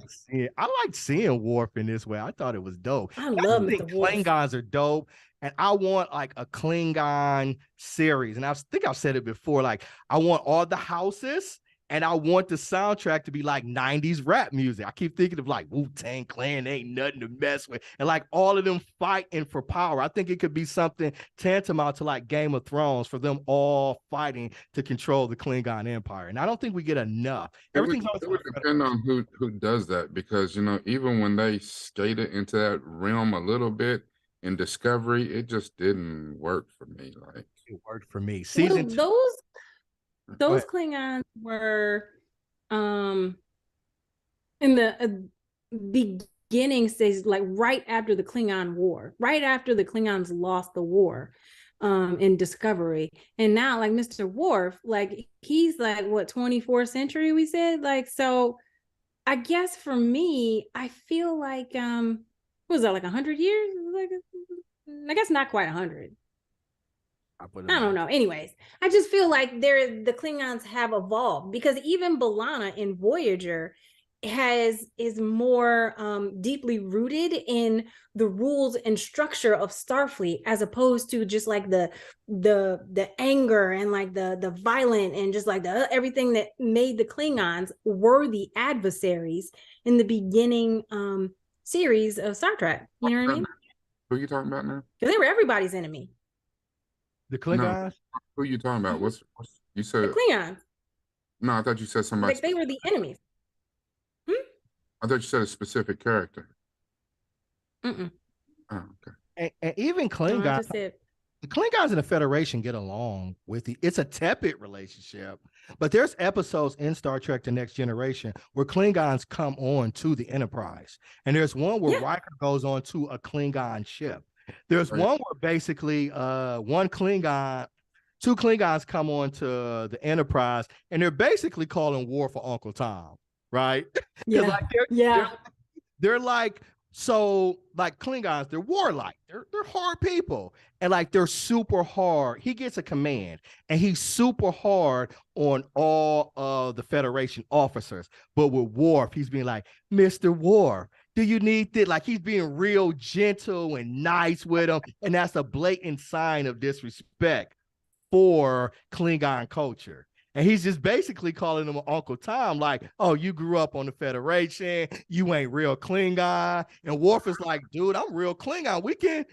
[SPEAKER 1] seeing Worf in this way. I thought it was dope.
[SPEAKER 2] I love Mr. Worf.
[SPEAKER 1] Klingons are dope. And I want like a Klingon series. And I think I've said it before. Like, I want all the houses And I want the soundtrack to be like 90s rap music. I keep thinking of like Wu-Tang Clan, ain't nothing to mess with. And like all of them fighting for power. I think it could be something tantamount to like Game of Thrones for them all fighting to control the Klingon Empire. And I don't think we get enough. Everything's
[SPEAKER 3] it would depend on who does that, because, you know, even when they skated into that realm a little bit in Discovery, it just didn't work for me. Like,
[SPEAKER 1] it worked for me. Season two.
[SPEAKER 2] Those Klingons were in the beginning stage, like right after the Klingon War, right after the Klingons lost the war in Discovery. And now like Mr. Worf, like he's like what, 24th century we said? Like, so I guess for me, I feel like what was that, like 100 years? Like, I guess not quite 100. I don't know. Anyways, I just feel like the Klingons have evolved, because even B'Elanna in Voyager is more deeply rooted in the rules and structure of Starfleet, as opposed to just like the anger and like the violent and just like the everything that made the Klingons worthy adversaries in the beginning series of Star Trek. You know what I mean?
[SPEAKER 3] Who are you talking about now?
[SPEAKER 2] Because they were everybody's enemy.
[SPEAKER 1] The Klingons?
[SPEAKER 3] No, who are you talking about? What's you said?
[SPEAKER 2] The Klingons.
[SPEAKER 3] No, I thought you said somebody.
[SPEAKER 2] Like they were the enemies.
[SPEAKER 3] I thought you said a specific character.
[SPEAKER 2] Mm-mm.
[SPEAKER 3] Oh, okay.
[SPEAKER 1] And even Klingons,
[SPEAKER 2] No,
[SPEAKER 1] the Klingons and the Federation get along with it's a tepid relationship, but there's episodes in Star Trek: The Next Generation where Klingons come on to the Enterprise, and there's one where Riker goes on to a Klingon ship. There's one where basically two Klingons come on to the Enterprise, and they're basically calling war for Uncle Tom, right?
[SPEAKER 2] Yeah.
[SPEAKER 1] Like they're like, so like Klingons, they're warlike, they're hard people, and like they're super hard. He gets a command and he's super hard on all of the Federation officers, but with Worf, he's being like, Mr. Worf, do you need this? Like he's being real gentle and nice with him, and that's a blatant sign of disrespect for Klingon culture. And he's just basically calling him Uncle Tom, like, oh, you grew up on the Federation, you ain't real Klingon. And Worf is like, dude, I'm real Klingon. We can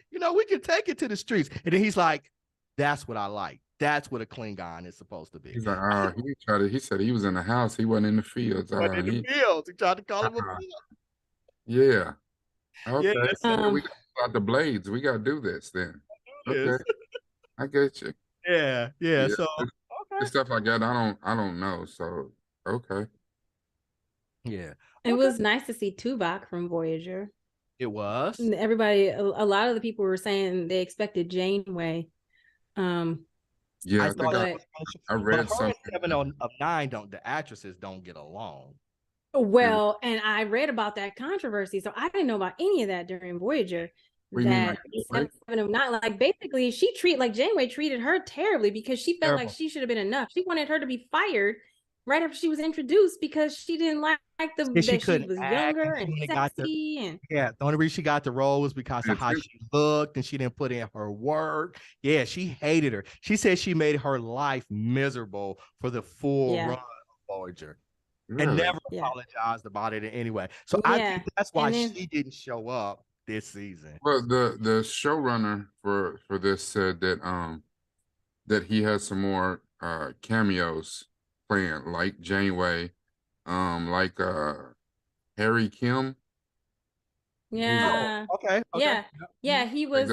[SPEAKER 1] take it to the streets. And then he's like, that's what I like. That's what a Klingon is supposed to be.
[SPEAKER 3] He's like, he said he was in the house, he wasn't in the fields.
[SPEAKER 1] He tried to call him a field.
[SPEAKER 3] Yeah. Okay.
[SPEAKER 1] Yeah,
[SPEAKER 3] we got out the blades. We got to do this then. Okay. I get you.
[SPEAKER 1] Yeah. So
[SPEAKER 3] stuff like that, I don't know. So okay.
[SPEAKER 1] Yeah.
[SPEAKER 2] It was nice to see Tuvok from Voyager.
[SPEAKER 1] It was.
[SPEAKER 2] Everybody, a lot of the people were saying they expected Janeway.
[SPEAKER 3] Yeah, I read something.
[SPEAKER 1] 7 of 9 the actresses don't get along.
[SPEAKER 2] Well, and I read about that controversy, so I didn't know about any of that during Voyager. That 7 of 9, like basically Janeway treated her terribly because she felt like she should have been enough. She wanted her to be fired right after she was introduced because she didn't like that she was younger and sexy.
[SPEAKER 1] The only reason she got the role was because of how she looked and she didn't put in her work. Yeah, she hated her. She said she made her life miserable for the full run of Voyager. Really? And never apologized about it in any way. So I think that's why she didn't show up this season.
[SPEAKER 3] Well, the showrunner for this said that he has some more cameos planned, like Janeway, like Harry Kim.
[SPEAKER 2] Yeah.
[SPEAKER 1] Okay.
[SPEAKER 2] Yeah. He was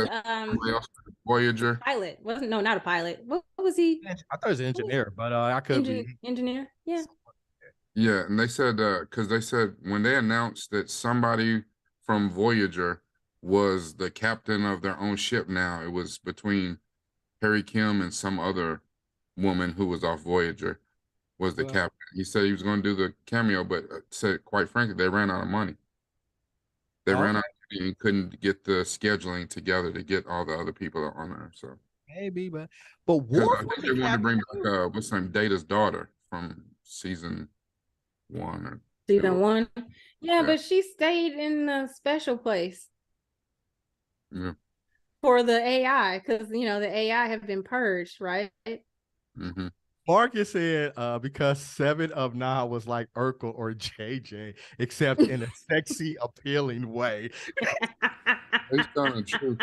[SPEAKER 3] Voyager
[SPEAKER 2] pilot. Not a pilot. What was he?
[SPEAKER 1] I thought he was an engineer, but I could be
[SPEAKER 2] engineer. Yeah.
[SPEAKER 3] Yeah, and they said because they said when they announced that somebody from Voyager was the captain of their own ship now, it was between Harry Kim and some other woman who was off Voyager was the captain. He said he was going to do the cameo, but said quite frankly they ran out of money. They ran out of money and couldn't get the scheduling together to get all the other people on there. So
[SPEAKER 1] maybe, but Worf,
[SPEAKER 3] they wanted to bring back what's her name, Data's daughter from season 1 or
[SPEAKER 2] season 1. Yeah, but she stayed in the special place.
[SPEAKER 3] Yeah.
[SPEAKER 2] For the AI, because the AI have been purged, right?
[SPEAKER 3] Mm-hmm.
[SPEAKER 1] Marcus said because 7 of 9 was like Urkel or JJ, except in a sexy, appealing way.
[SPEAKER 3] It's kind of true.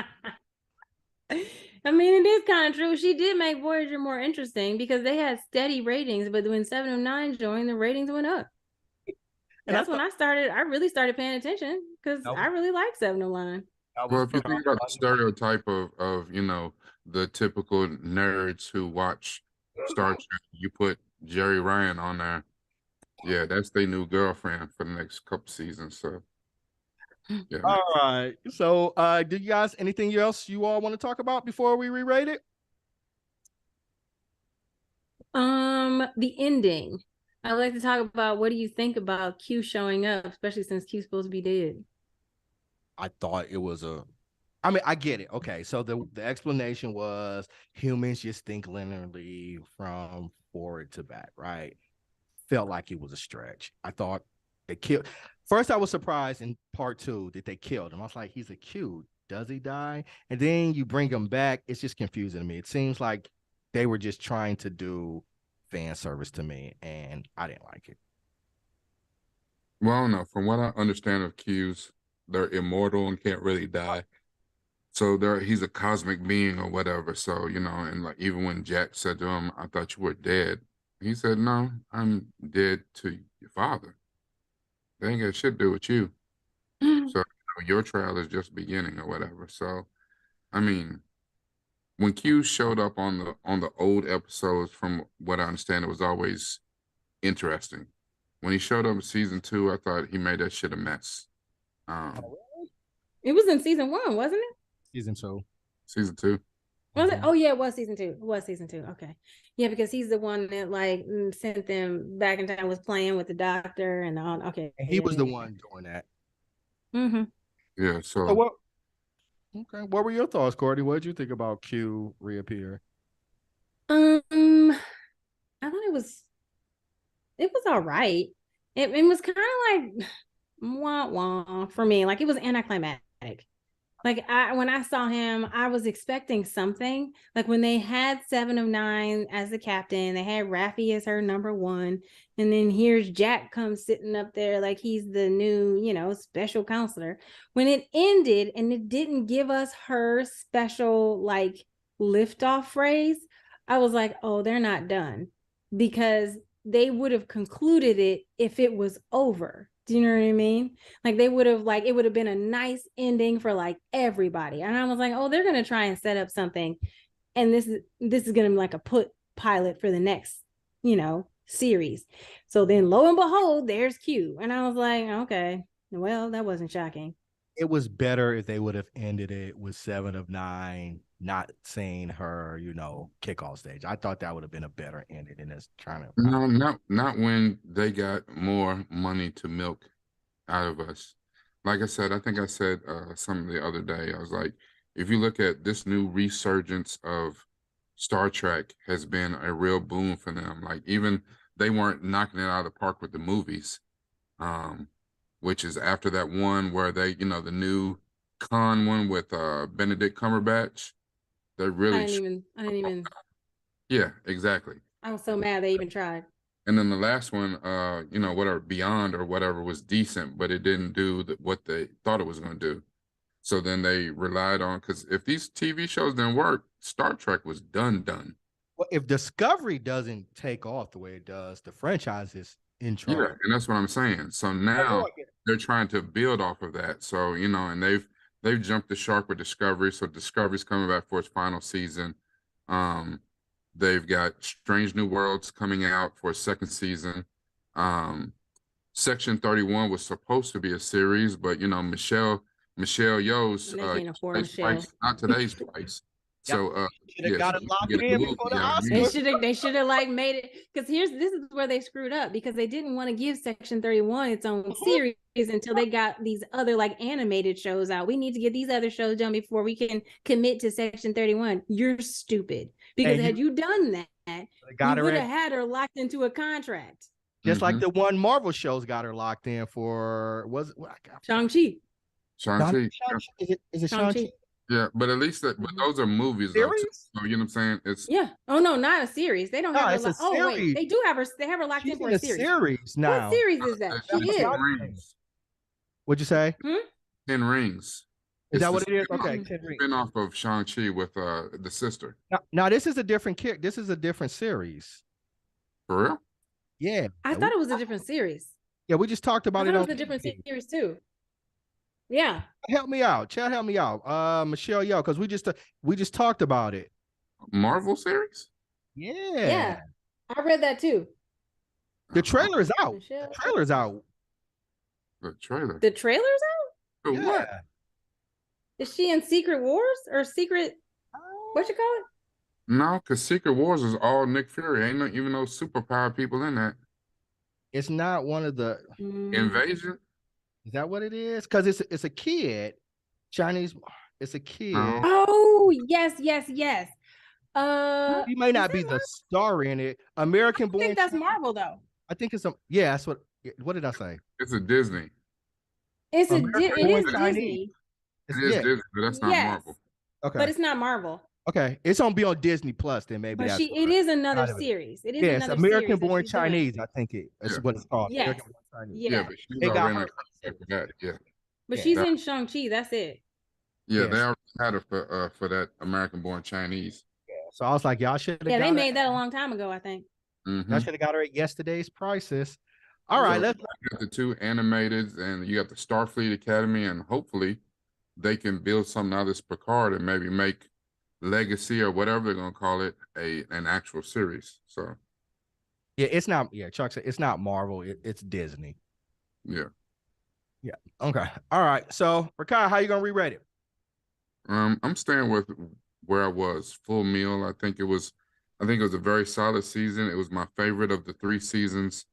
[SPEAKER 2] I mean, it is kind of true. She did make Voyager more interesting because they had steady ratings, but when 7 of 9 joined, the ratings went up. And that's when I really started paying attention because I really like 7 of 9.
[SPEAKER 3] Well, if you think about the stereotype of the typical nerds who watch Star Trek, you put Jerry Ryan on there. Yeah, that's their new girlfriend for the next couple seasons. So yeah.
[SPEAKER 1] All right. So do you guys anything else you all want to talk about before we re-rate it?
[SPEAKER 2] The ending. I'd like to talk about what do you think about Q showing up, especially since Q's supposed to be dead.
[SPEAKER 1] I thought it was I mean, I get it. Okay, so the explanation was humans just think linearly from forward to back, right? Felt like it was a stretch. I thought they killed. First, I was surprised in part 2 that they killed him. I was like, he's a Q. Does he die? And then you bring him back. It's just confusing to me. It seems like they were just trying to do fan service to me, and I didn't like it.
[SPEAKER 3] Well, no, from what I understand of Qs, they're immortal and can't really die. So he's a cosmic being or whatever. So, and like even when Jack said to him, I thought you were dead. He said, no, I'm dead to your father. They ain't got shit to do with you. So your trial is just beginning or whatever. So, I mean, when Q showed up on the old episodes, from what I understand, it was always interesting. When he showed up in season 2, I thought he made that shit a mess.
[SPEAKER 2] It was in season 1, wasn't it?
[SPEAKER 1] Season 2.
[SPEAKER 3] Season 2.
[SPEAKER 2] Was it? Oh yeah, it was season 2. It was season 2. Okay, yeah, because he's the one that like sent them back in time, was playing with the doctor and all. Okay,
[SPEAKER 1] and he was the one doing that.
[SPEAKER 2] Mm-hmm.
[SPEAKER 3] Yeah. So
[SPEAKER 1] what were your thoughts, Courtney? What did you think about Q reappear?
[SPEAKER 2] I thought it was all right. It was kind of like wah wah for me. Like it was anticlimactic. Like when I saw him, I was expecting something. Like when they had 7 of 9 as the captain, they had Raffi as her number 1, and then here's Jack comes sitting up there like he's the new, special counselor. When it ended and it didn't give us her special like liftoff phrase, I was like, oh, they're not done, because they would have concluded it if it was over. Do you know what I mean? Like they would have, like, it would have been a nice ending for like everybody. And I was like, oh, they're going to try and set up something. And this is going to be like a pilot for the next, series. So then lo and behold, there's Q. And I was like, okay, well, that wasn't shocking.
[SPEAKER 1] It was better if they would have ended it with 7 of 9, not seeing her, kick off stage. I thought that would have been a better ending than this trying to.
[SPEAKER 3] No, not when they got more money to milk out of us. Like I said, I think I said something the other day. I was like, if you look at this new resurgence of Star Trek, has been a real boon for them. Like even they weren't knocking it out of the park with the movies, which is after that one where they, the new Khan one with Benedict Cumberbatch. They really.
[SPEAKER 2] I didn't even.
[SPEAKER 3] Yeah, exactly.
[SPEAKER 2] I was so mad they even tried.
[SPEAKER 3] And then the last one, whatever, Beyond or whatever, was decent, but it didn't do what they thought it was going to do. So then they relied on, because if these TV shows didn't work, Star Trek was done.
[SPEAKER 1] Well, if Discovery doesn't take off the way it does, the franchise is in trouble.
[SPEAKER 3] Yeah, and that's what I'm saying. So now they're trying to build off of that. So, and they've jumped the shark with Discovery. So Discovery's coming back for its final season. They've got Strange New Worlds coming out for a second season. Section 31 was supposed to be a series, but Michelle Yeoh's not today's twice. So
[SPEAKER 1] got it locked in before the Oscars.
[SPEAKER 2] They should have like made it, because this is where they screwed up, because they didn't want to give Section 31 its own series until they got these other like animated shows out. We need to get these other shows done before we can commit to Section 31. You're stupid, because had you done that, you would have had her locked into a contract.
[SPEAKER 1] Just like the one Marvel shows got her locked in for,
[SPEAKER 2] Shang-Chi.
[SPEAKER 3] Shang-Chi.
[SPEAKER 1] Is it Shang-Chi?
[SPEAKER 3] Yeah, but at least but those are movies though too.
[SPEAKER 1] Series?
[SPEAKER 3] So you know what I'm saying? It's
[SPEAKER 2] Yeah. Oh no, not a series. They don't
[SPEAKER 1] No,
[SPEAKER 2] have her.
[SPEAKER 1] it's a
[SPEAKER 2] Oh wait,
[SPEAKER 1] series.
[SPEAKER 2] they do have her. They have her locked in
[SPEAKER 1] She's
[SPEAKER 2] for
[SPEAKER 1] in
[SPEAKER 2] a
[SPEAKER 1] a
[SPEAKER 2] series.
[SPEAKER 1] series
[SPEAKER 2] What
[SPEAKER 1] now.
[SPEAKER 2] series is that? She
[SPEAKER 1] That's what
[SPEAKER 2] is.
[SPEAKER 1] I
[SPEAKER 3] 10
[SPEAKER 1] was saying.
[SPEAKER 3] Rings.
[SPEAKER 1] What'd you say?
[SPEAKER 3] 10 Rings.
[SPEAKER 1] Is
[SPEAKER 3] It's
[SPEAKER 1] that
[SPEAKER 3] the
[SPEAKER 1] what it is?
[SPEAKER 3] spin-off,
[SPEAKER 1] Okay, 10 Rings.
[SPEAKER 3] spin-off of Shang-Chi with the sister.
[SPEAKER 1] Now this is a different kick. This is a different series.
[SPEAKER 3] For real?
[SPEAKER 1] Yeah.
[SPEAKER 2] I thought it was a different series.
[SPEAKER 1] Yeah, we just talked
[SPEAKER 2] I
[SPEAKER 1] about
[SPEAKER 2] thought
[SPEAKER 1] it
[SPEAKER 2] it
[SPEAKER 1] on
[SPEAKER 2] was a different
[SPEAKER 1] TV.
[SPEAKER 2] series too. Yeah.
[SPEAKER 1] Help me out. Chad, help me out. Michelle, yo, because we just talked about it.
[SPEAKER 3] Marvel series?
[SPEAKER 2] Yeah. I read that too.
[SPEAKER 1] The trailer is out.
[SPEAKER 2] Michelle.
[SPEAKER 1] The trailer's out.
[SPEAKER 3] The trailer.
[SPEAKER 2] The trailer's out?
[SPEAKER 3] For what?
[SPEAKER 2] Is she in Secret Wars or Secret? What you call it?
[SPEAKER 3] No, because Secret Wars is all Nick Fury. Ain't no, even no superpower people in that.
[SPEAKER 1] It's not one of the
[SPEAKER 3] Invasion?
[SPEAKER 1] Is that what it is? Because it's a kid. Chinese, it's a kid.
[SPEAKER 3] No.
[SPEAKER 2] Oh, yes.
[SPEAKER 1] He may not be the star in it. American born.
[SPEAKER 2] I think that's Marvel though.
[SPEAKER 1] I think it's that's what did I say?
[SPEAKER 3] It's a Disney.
[SPEAKER 2] It is
[SPEAKER 3] It
[SPEAKER 2] Disney.
[SPEAKER 3] is Disney, but that's not Marvel.
[SPEAKER 1] Okay.
[SPEAKER 2] But it's not Marvel.
[SPEAKER 1] Okay. It's gonna be on Disney Plus, then maybe
[SPEAKER 2] But
[SPEAKER 1] that's
[SPEAKER 2] it is another series. It is
[SPEAKER 1] it's
[SPEAKER 2] another
[SPEAKER 1] American
[SPEAKER 2] series that
[SPEAKER 1] born
[SPEAKER 2] she's doing.
[SPEAKER 1] Chinese, I think it's what it's called.
[SPEAKER 2] Yes.
[SPEAKER 1] American born Chinese.
[SPEAKER 3] Yeah, but she's
[SPEAKER 1] They got
[SPEAKER 3] already in
[SPEAKER 1] her.
[SPEAKER 3] a contract for that. Yeah.
[SPEAKER 2] But she's in Shang-Chi. That's it.
[SPEAKER 3] Yeah, they already had her for that American born Chinese.
[SPEAKER 1] Yeah. So I was like, y'all should have
[SPEAKER 2] they made that a long time ago, I think.
[SPEAKER 1] Y'all should have got her at yesterday's prices. All right, let's
[SPEAKER 3] got the two animated, and you got the Starfleet Academy, and hopefully they can build something out of this Picard and maybe make Legacy or whatever they're gonna call it an actual series. So
[SPEAKER 1] yeah, it's not. Yeah, Chuck said it's not Marvel. It's Disney.
[SPEAKER 3] Yeah.
[SPEAKER 1] Okay. All right. So Rakai, how you gonna re-rate it?
[SPEAKER 3] I'm staying with where I was. Full meal. I think it was a very solid season. It was my favorite of the 3 seasons.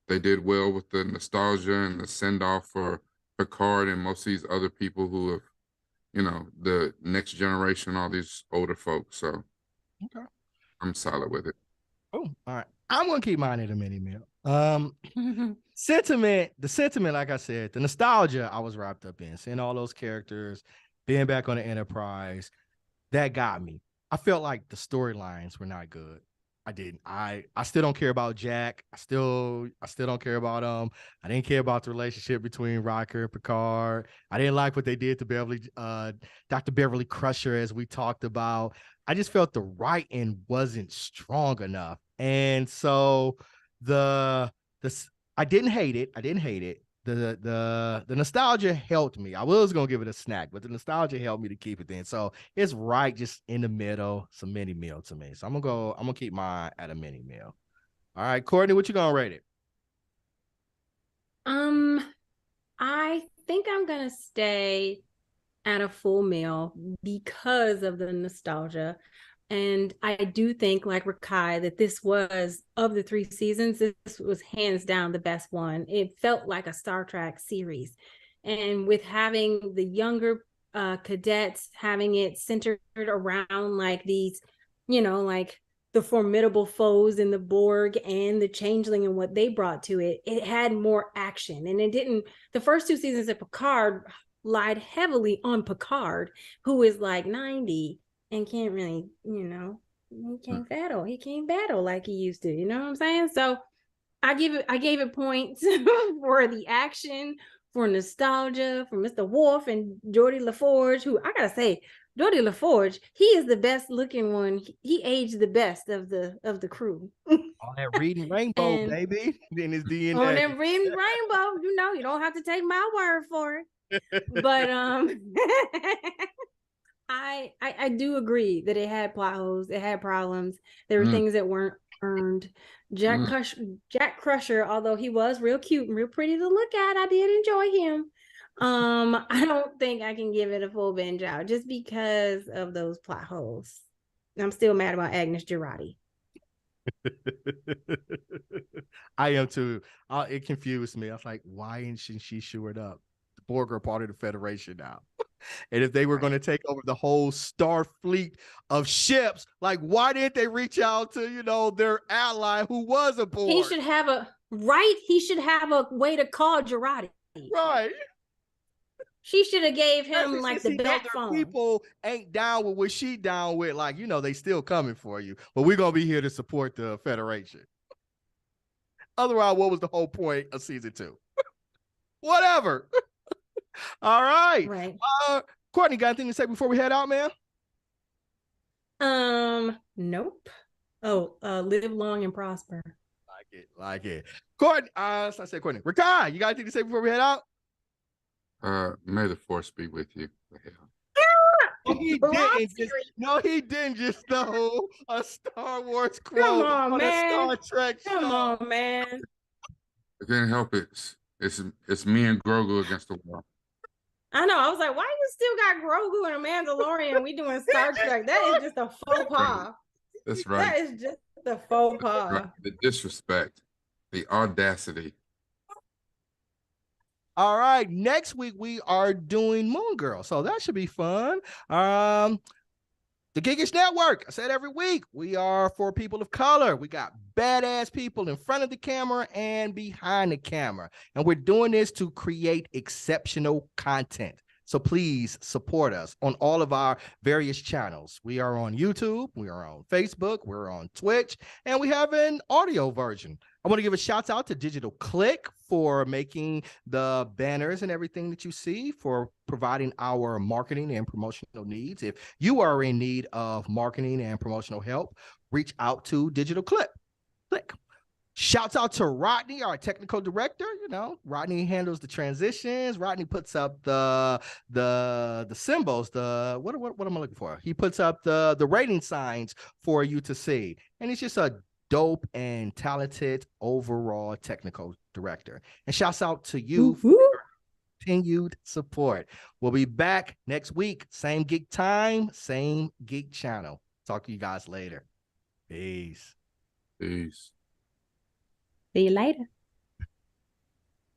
[SPEAKER 3] They did well with the nostalgia and the send-off for Picard and most of these other people who have, the next generation, all these older folks. So I'm solid with it.
[SPEAKER 1] Oh, all right. I'm gonna keep mine at a mini meal. The sentiment, like I said, the nostalgia I was wrapped up in, seeing all those characters, being back on the Enterprise, that got me. I felt like the storylines were not good. I didn't. I still don't care about Jack. I still don't care about I didn't care about the relationship between Riker and Picard. I didn't like what they did to Dr. Beverly Crusher, as we talked about. I just felt the writing wasn't strong enough. And so I didn't hate it. The nostalgia helped me. I was gonna give it a snack, but the nostalgia helped me to keep it then. So it's right just in the middle. It's a mini meal to me. So I'm gonna keep mine at a mini meal. All right, Courtney, what you gonna rate it?
[SPEAKER 2] I think I'm gonna stay at a full meal because of the nostalgia. And I do think, like Rakai, that this was, of the 3 seasons, this was hands down the best one. It felt like a Star Trek series. And with having the younger cadets, having it centered around like these, like the formidable foes in the Borg and the Changeling and what they brought to it, it had more action. And the first 2 seasons of Picard lied heavily on Picard, who is like 90 and can't really, he can't battle like he used to, you know what I'm saying? So I gave it points for the action, for nostalgia, for Mr. Worf and Geordi LaForge, who I gotta say, Geordi LaForge, he is the best looking one. He aged the best of the crew.
[SPEAKER 1] On that reading rainbow, baby, in his DNA.
[SPEAKER 2] On that reading rainbow, you don't have to take my word for it. But I do agree that it had plot holes, it had problems. There were things that weren't earned. Jack Crusher, although he was real cute and real pretty to look at, I did enjoy him. I don't think I can give it a full binge out just because of those plot holes. I'm still mad about Agnes Girardi.
[SPEAKER 1] I am too. It confused me. I was like, why isn't she shored up? The Borg are part of the Federation now. And if they were going to take over the whole star fleet of ships, like, why didn't they reach out to, their ally who was a Borg?
[SPEAKER 2] He should have a way to call Girardi.
[SPEAKER 1] Right.
[SPEAKER 2] She should have gave him
[SPEAKER 1] Especially
[SPEAKER 2] like
[SPEAKER 1] since
[SPEAKER 2] the
[SPEAKER 1] he know
[SPEAKER 2] bat
[SPEAKER 1] their
[SPEAKER 2] phone.
[SPEAKER 1] people ain't down with what she down with. Like, you know, they still coming for you, but we're gonna be here to support the Federation. Otherwise, what was the whole point of season 2? Whatever. All right.
[SPEAKER 2] Right.
[SPEAKER 1] Courtney, got anything to say before we head out, man?
[SPEAKER 2] Nope. Oh, live long and prosper.
[SPEAKER 1] Like it. Courtney, I said Courtney. Rikai, you got anything to say before we head out?
[SPEAKER 3] May the force be with you.
[SPEAKER 1] He didn't just know a Star Wars quote.
[SPEAKER 2] Come on, man.
[SPEAKER 1] A Star Trek
[SPEAKER 2] Come
[SPEAKER 1] show.
[SPEAKER 2] on, man.
[SPEAKER 3] I can't help it. It's me and Grogu against the wall.
[SPEAKER 2] I know. I was like, why you still got Grogu and a Mandalorian? We doing Star Trek. That is just a faux pas.
[SPEAKER 3] That's right.
[SPEAKER 2] That is just the faux pas.
[SPEAKER 3] Right. The disrespect, the audacity.
[SPEAKER 1] All right. Next week we are doing Moon Girl, so that should be fun. The Geekish Network. I said every week we are for people of color. We got badass people in front of the camera and behind the camera, and we're doing this to create exceptional content. So please support us on all of our various channels. We are on YouTube, we are on Facebook, we're on Twitch, and we have an audio version. I want to give a shout out to Digital Click for making the banners and everything that you see, for providing our marketing and promotional needs. If you are in need of marketing and promotional help, reach out to Digital Click. Shouts out to Rodney, our technical director. You know, Rodney handles the transitions. Rodney puts up the symbols, what am I looking for? He puts up the rating signs for you to see. And he's just a dope and talented overall technical director. And shouts out to you for your continued support. We'll be back next week. Same geek time, same geek channel. Talk to you guys later. Peace.
[SPEAKER 3] Peace.
[SPEAKER 2] See you later.